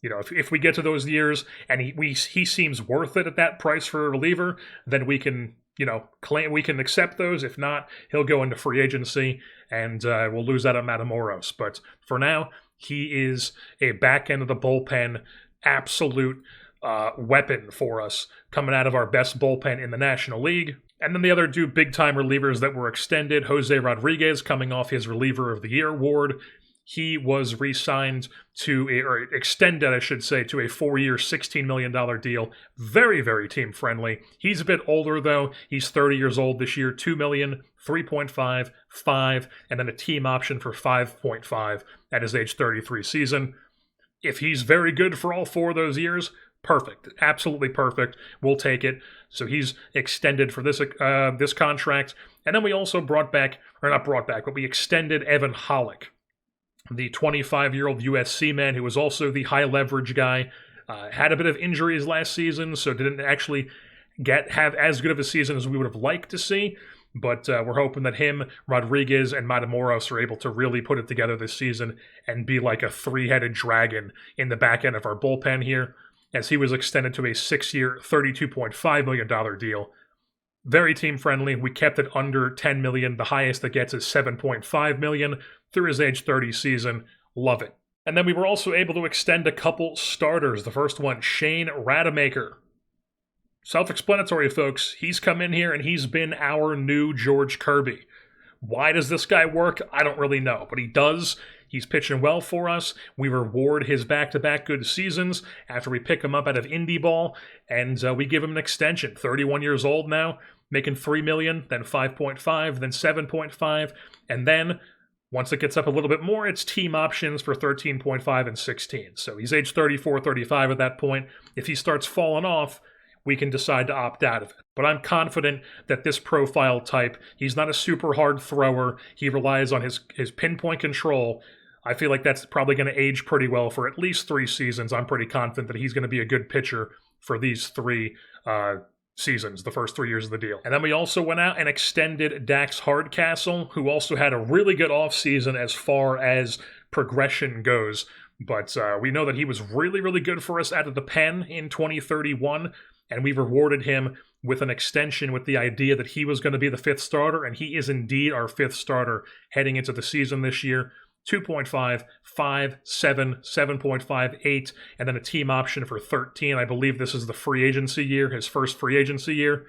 You know, if we get to those years and he seems worth it at that price for a reliever, then we can, you know, we can accept those. If not, he'll go into free agency and we'll lose out on Matamoros. But for now, he is a back end of the bullpen absolute weapon for us, coming out of our best bullpen in the National League. And then the other two big-time relievers that were extended, Jose Rodriguez coming off his Reliever of the Year award. He was re-signed or extended, I should say, to a 4-year, $16 million deal. Very, very team-friendly. He's a bit older, though. He's 30 years old this year. $2 million, 3.5, 5, and then a team option for 5.5 at his age 33 season. If he's very good for all 4 of those years, perfect. Absolutely perfect. We'll take it. So he's extended for this contract. And then we also we extended Evan Hollick, the 25-year-old USC man who was also the high-leverage guy. Had a bit of injuries last season, so didn't actually have as good of a season as we would have liked to see. But we're hoping that him, Rodriguez, and Matamoros are able to really put it together this season and be like a 3-headed dragon in the back end of our bullpen here, as he was extended to a 6-year, $32.5 million deal. Very team-friendly. We kept it under $10 million. The highest that gets is $7.5 million through his age 30 season. Love it. And then we were also able to extend a couple starters. The first one, Shane Rademacher. Self-explanatory, folks. He's come in here and he's been our new George Kirby. Why does this guy work? I don't really know, but he does. He's pitching well for us. We reward his back-to-back good seasons after we pick him up out of indie ball, and we give him an extension. 31 years old now, making $3 million, then 5.5, then 7.5, and then once it gets up a little bit more, it's team options for 13.5 and 16. So he's age 34, 35 at that point. If he starts falling off, we can decide to opt out of it. But I'm confident that this profile type, he's not a super hard thrower. He relies on his pinpoint control. I feel like that's probably going to age pretty well for at least 3 seasons. I'm pretty confident that he's going to be a good pitcher for these 3 seasons, the first 3 years of the deal. And then we also went out and extended Dax Hardcastle, who also had a really good offseason as far as progression goes. But we know that he was really, really good for us out of the pen in 2031, and we rewarded him with an extension with the idea that he was going to be the 5th starter, and he is indeed our 5th starter heading into the season this year. 2.5, 5, 7, 7.5, 8, and then a team option for 13. I believe this is the free agency year, his first free agency year.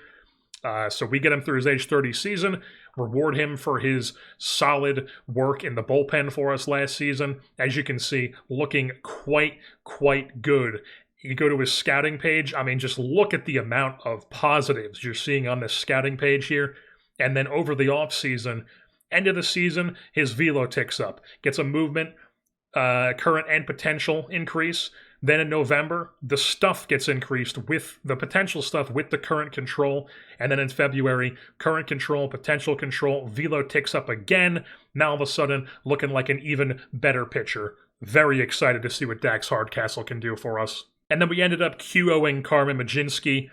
So we get him through his age 30 season, reward him for his solid work in the bullpen for us last season. As you can see, looking quite good. You go to his scouting page, I mean, just look at the amount of positives you're seeing on this scouting page here. And then over the offseason, end of the season, his velo ticks up, gets a movement, current and potential increase. Then in November, the stuff gets increased with the potential stuff with the current control. And then in February, current control, potential control, velo ticks up again. Now all of a sudden, looking like an even better pitcher. Very excited to see what Dax Hardcastle can do for us. And then we ended up QOing Carmen Majinski,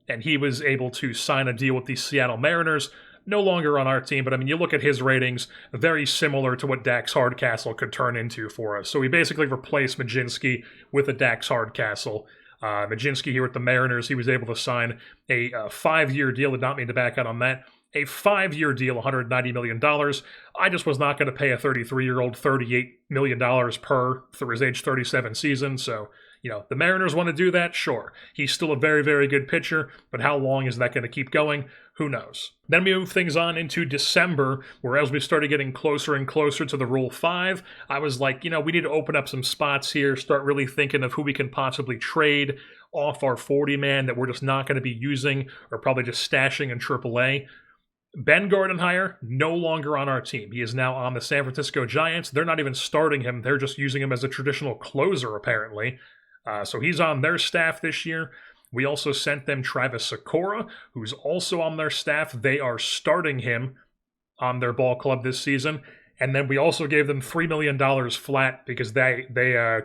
and he was able to sign a deal with the Seattle Mariners. No longer on our team, but I mean, you look at his ratings, very similar to what Dax Hardcastle could turn into for us. So we basically replaced Majinski with a Dax Hardcastle. Majinski here with the Mariners, he was able to sign a 5-year deal. Did not mean to back out on that. A 5-year deal, $190 million. I just was not going to pay a 33-year-old $38 million per through his age 37 season. So, the Mariners want to do that? Sure. He's still a very, very good pitcher, but how long is that going to keep going? Who knows? Then we move things on into December, where as we started getting closer and closer to the Rule 5, I was like, we need to open up some spots here, start really thinking of who we can possibly trade off our 40-man that we're just not going to be using or probably just stashing in AAA. Ben Gardenhire, no longer on our team. He is now on the San Francisco Giants. They're not even starting him. They're just using him as a traditional closer, apparently. So he's on their staff this year. We also sent them Travis Sakura, who's also on their staff. They are starting him on their ball club this season. And then we also gave them $3 million flat because they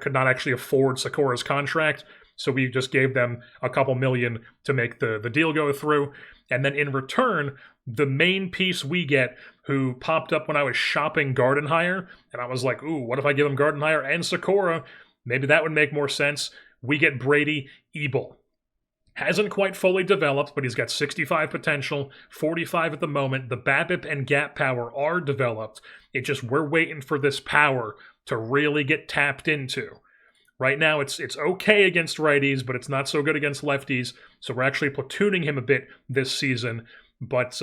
could not actually afford Sakura's contract. So we just gave them a couple million to make the deal go through. And then in return, the main piece we get, who popped up when I was shopping Gardenhire, and I was like, ooh, what if I give him Gardenhire and Sakura? Maybe that would make more sense. We get Brady Ebel. Hasn't quite fully developed, but he's got 65 potential, 45 at the moment. The BABIP and gap power are developed. We're waiting for this power to really get tapped into. Right now, it's okay against righties, but it's not so good against lefties. So we're actually platooning him a bit this season, but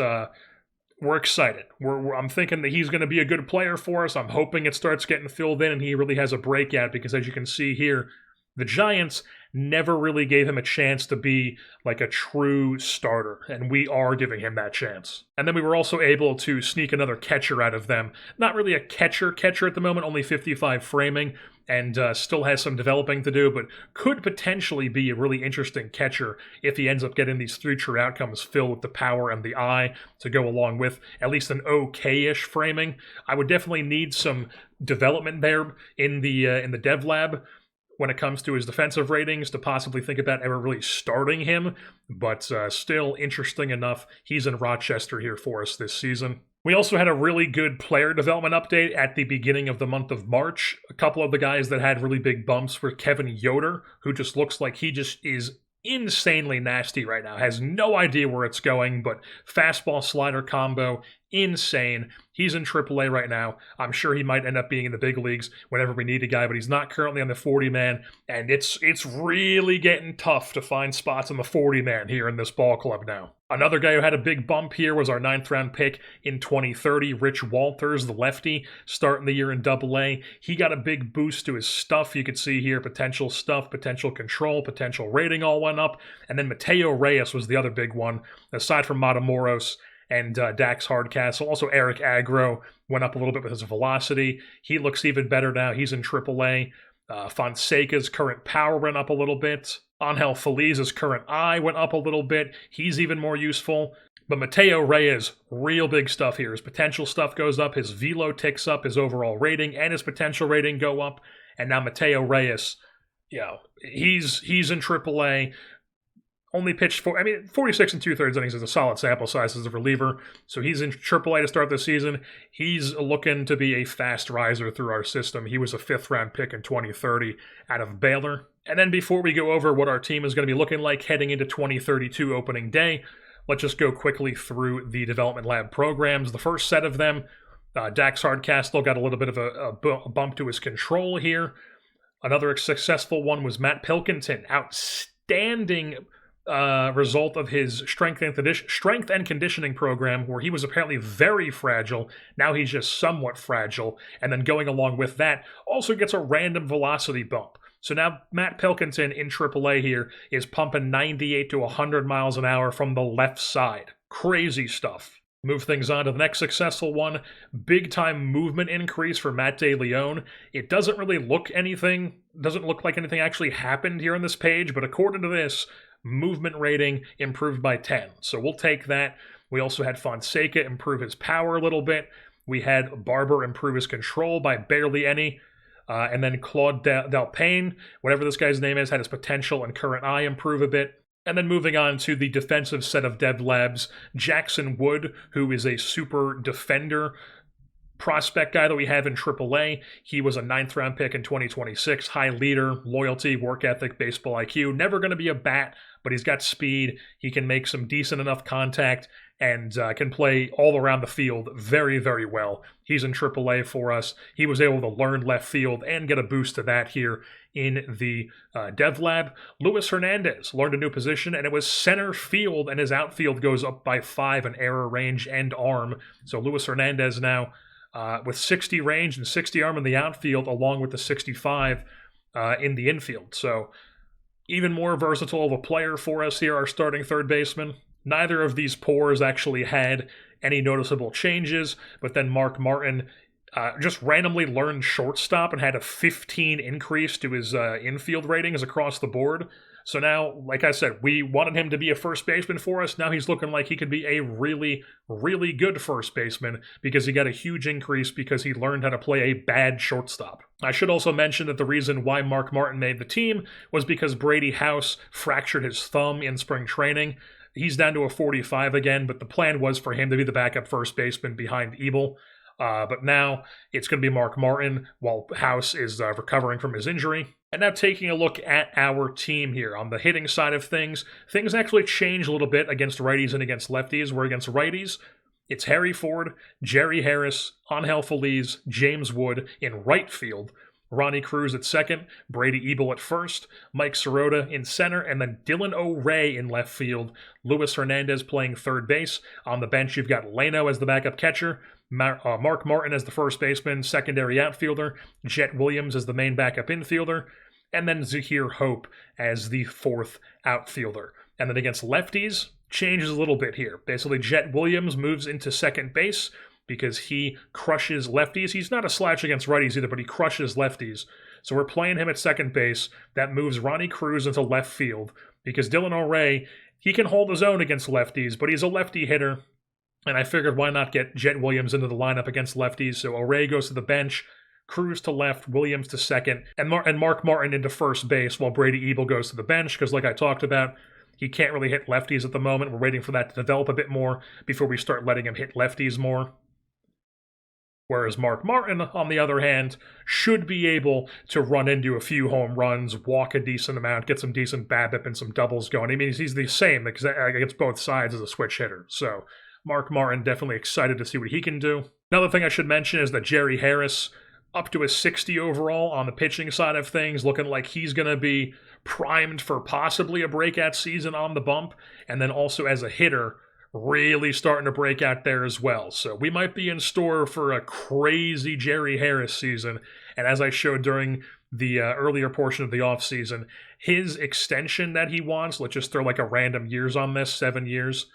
we're excited. I'm thinking that he's going to be a good player for us. I'm hoping it starts getting filled in and he really has a breakout because, as you can see here, the Giants never really gave him a chance to be like a true starter, and we are giving him that chance. And then we were also able to sneak another catcher out of them. Not really a catcher at the moment, only 55 framing, and still has some developing to do, but could potentially be a really interesting catcher if he ends up getting these future outcomes filled with the power and the eye to go along with at least an okay-ish framing. I would definitely need some development there in the dev lab when it comes to his defensive ratings to possibly think about ever really starting him, but still interesting enough. He's in Rochester here for us this season. We also had a really good player development update at the beginning of the month of March. A couple of the guys that had really big bumps were Kevin Yoder, who just looks like he just is insanely nasty right now. Has no idea where it's going, but fastball slider combo, insane. He's in AAA right now. I'm sure he might end up being in the big leagues whenever we need a guy, but he's not currently on the 40-man, and it's really getting tough to find spots on the 40-man here in this ball club now. Another guy who had a big bump here was our 9th-round pick in 2030, Rich Walters, the lefty, starting the year in AA. He got a big boost to his stuff. You could see here potential stuff, potential control, potential rating all went up. And then Mateo Reyes was the other big one, aside from Matamoros and Dax Hardcastle. Also, Eric Agro went up a little bit with his velocity. He looks even better now. He's in AAA. Fonseca's current power went up a little bit. Angel Feliz's current eye went up a little bit. He's even more useful. But Mateo Reyes, real big stuff here. His potential stuff goes up. His velo ticks up. His overall rating and his potential rating go up. And now Mateo Reyes, he's in AAA. Only pitched 46 and 2/3 innings is a solid sample size as a reliever. So he's in AAA to start the season. He's looking to be a fast riser through our system. He was a 5th-round pick in 2030 out of Baylor. And then before we go over what our team is going to be looking like heading into 2032 opening day, let's just go quickly through the development lab programs. The first set of them, Dax Hardcastle got a little bit of a bump to his control here. Another successful one was Matt Pilkington. Outstanding result of his strength and conditioning program, where he was apparently very fragile. Now he's just somewhat fragile. And then going along with that, also gets a random velocity bump. So now Matt Pilkington in AAA here is pumping 98 to 100 miles an hour from the left side. Crazy stuff. Move things on to the next successful one. Big-time movement increase for Matt DeLeon. It doesn't really look like anything actually happened here on this page, but according to this, movement rating improved by 10. So we'll take that. We also had Fonseca improve his power a little bit. We had Barber improve his control by barely any. And then Claude Delpain, whatever this guy's name is, had his potential and current eye improve a bit. And then moving on to the defensive set of dev labs, Jackson Wood, who is a super defender, prospect guy that we have in AAA. He was a 9th-round pick in 2026. High leader, loyalty, work ethic, baseball IQ. Never going to be a bat, but he's got speed. He can make some decent enough contact and can play all around the field very, very well. He's in AAA for us. He was able to learn left field and get a boost to that here in the Dev Lab. Luis Hernandez learned a new position, and it was center field, and his outfield goes up by 5 in error range and arm. So Luis Hernandez now with 60 range and 60 arm in the outfield, along with the 65 in the infield. So even more versatile of a player for us here, our starting third baseman. Neither of these pores actually had any noticeable changes, but then Mark Martin just randomly learned shortstop and had a 15 increase to his infield ratings across the board. So now, like I said, we wanted him to be a first baseman for us. Now he's looking like he could be a really, really good first baseman because he got a huge increase because he learned how to play a bad shortstop. I should also mention that the reason why Mark Martin made the team was because Brady House fractured his thumb in spring training. He's down to a 45 again, but the plan was for him to be the backup first baseman behind Ebel. But now it's going to be Mark Martin while House is recovering from his injury. And now taking a look at our team here. On the hitting side of things actually change a little bit against righties and against lefties. Where against righties, it's Harry Ford, Jerry Harris, Angel Feliz, James Wood in right field. Ronnie Cruz at second, Brady Ebel at first, Mike Sirota in center, and then Dylan O'Ray in left field. Luis Hernandez playing third base. On the bench, you've got Leno as the backup catcher, Mark Martin as the first baseman, secondary outfielder, Jet Williams as the main backup infielder, and then Zahir Hope as the fourth outfielder. And then against lefties, changes a little bit here. Basically, Jet Williams moves into second base because he crushes lefties. He's not a slouch against righties either, but he crushes lefties. So we're playing him at second base. That moves Ronnie Cruz into left field because Dylan O'Ray, he can hold his own against lefties, but he's a lefty hitter. And I figured why not get Jet Williams into the lineup against lefties. So O'Ray goes to the bench, Cruz to left, Williams to second, and Mark Martin into first base while Brady Ebel goes to the bench because like I talked about, he can't really hit lefties at the moment. We're waiting for that to develop a bit more before we start letting him hit lefties more. Whereas Mark Martin, on the other hand, should be able to run into a few home runs, walk a decent amount, get some decent BABIP and some doubles going. I mean, he's the same against both sides as a switch hitter. So Mark Martin, definitely excited to see what he can do. Another thing I should mention is that Jerry Harris, up to a 60 overall on the pitching side of things, looking like he's going to be primed for possibly a breakout season on the bump, and then also as a hitter, really starting to break out there as well. So we might be in store for a crazy Jerry Harris season. And as I showed during the earlier portion of the offseason, his extension that he wants, let's just throw like a random years on this, 7 years,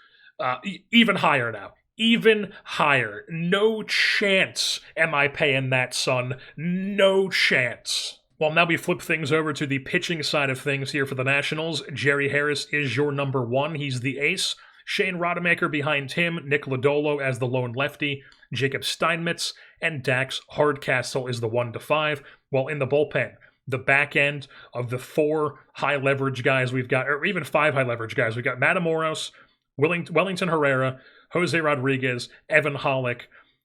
even higher now. Even higher. No chance am I paying that, son. No chance. Well, now we flip things over to the pitching side of things here for the Nationals. Jerry Harris is your number one. He's the ace. Shane Rodemaker behind him, Nick Lodolo as the lone lefty, Jacob Steinmetz, and Dax Hardcastle is the 1 to 5. While in the bullpen, the back end of the 4 high leverage guys we've got, or even 5 high leverage guys, we've got Matamoros, Wellington Herrera, Jose Rodriguez, Evan Hollick.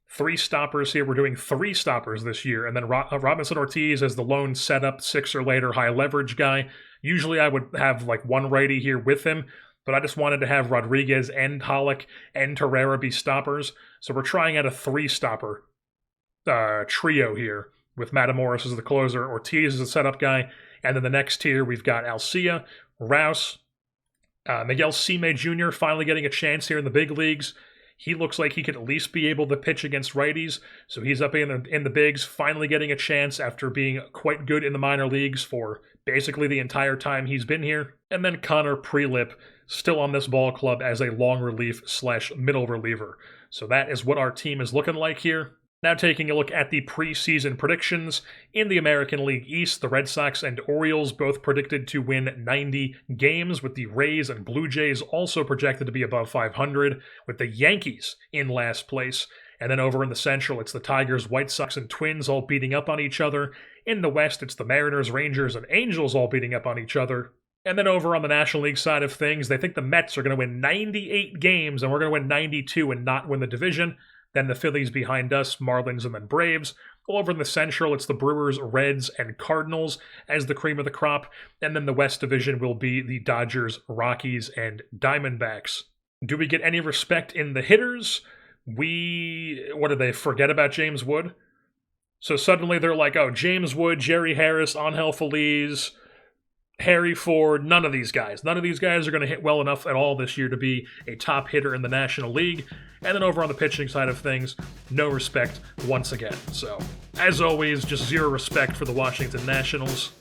3 stoppers here. We're doing 3 stoppers this year. And then Robinson Ortiz as the lone setup, 6 or later high leverage guy. Usually I would have like one righty here with him, but I just wanted to have Rodriguez and Hollick and Herrera be stoppers. So we're trying out a 3-stopper trio here with Matamoros as the closer, Ortiz as the setup guy. And then the next tier, we've got Alcia, Rouse, Miguel Cime Jr. finally getting a chance here in the big leagues. He looks like he could at least be able to pitch against righties, so he's up in the bigs, finally getting a chance after being quite good in the minor leagues for basically the entire time he's been here. And then Connor Prelip, still on this ball club as a long relief / middle reliever. So that is what our team is looking like here. Now taking a look at the preseason predictions. In the American League East, the Red Sox and Orioles both predicted to win 90 games, with the Rays and Blue Jays also projected to be above 500, with the Yankees in last place. And then over in the Central, it's the Tigers, White Sox, and Twins all beating up on each other. In the West, it's the Mariners, Rangers, and Angels all beating up on each other. And then over on the National League side of things, they think the Mets are going to win 98 games, and we're going to win 92 and not win the division. Then the Phillies behind us, Marlins, and then Braves. Over in the Central, it's the Brewers, Reds, and Cardinals as the cream of the crop. And then the West Division will be the Dodgers, Rockies, and Diamondbacks. Do we get any respect in the hitters? What did they forget about James Wood? So suddenly they're like, oh, James Wood, Jerry Harris, Angel Feliz, Harry Ford, none of these guys. None of these guys are going to hit well enough at all this year to be a top hitter in the National League. And then over on the pitching side of things, no respect once again. So, as always, just zero respect for the Washington Nationals.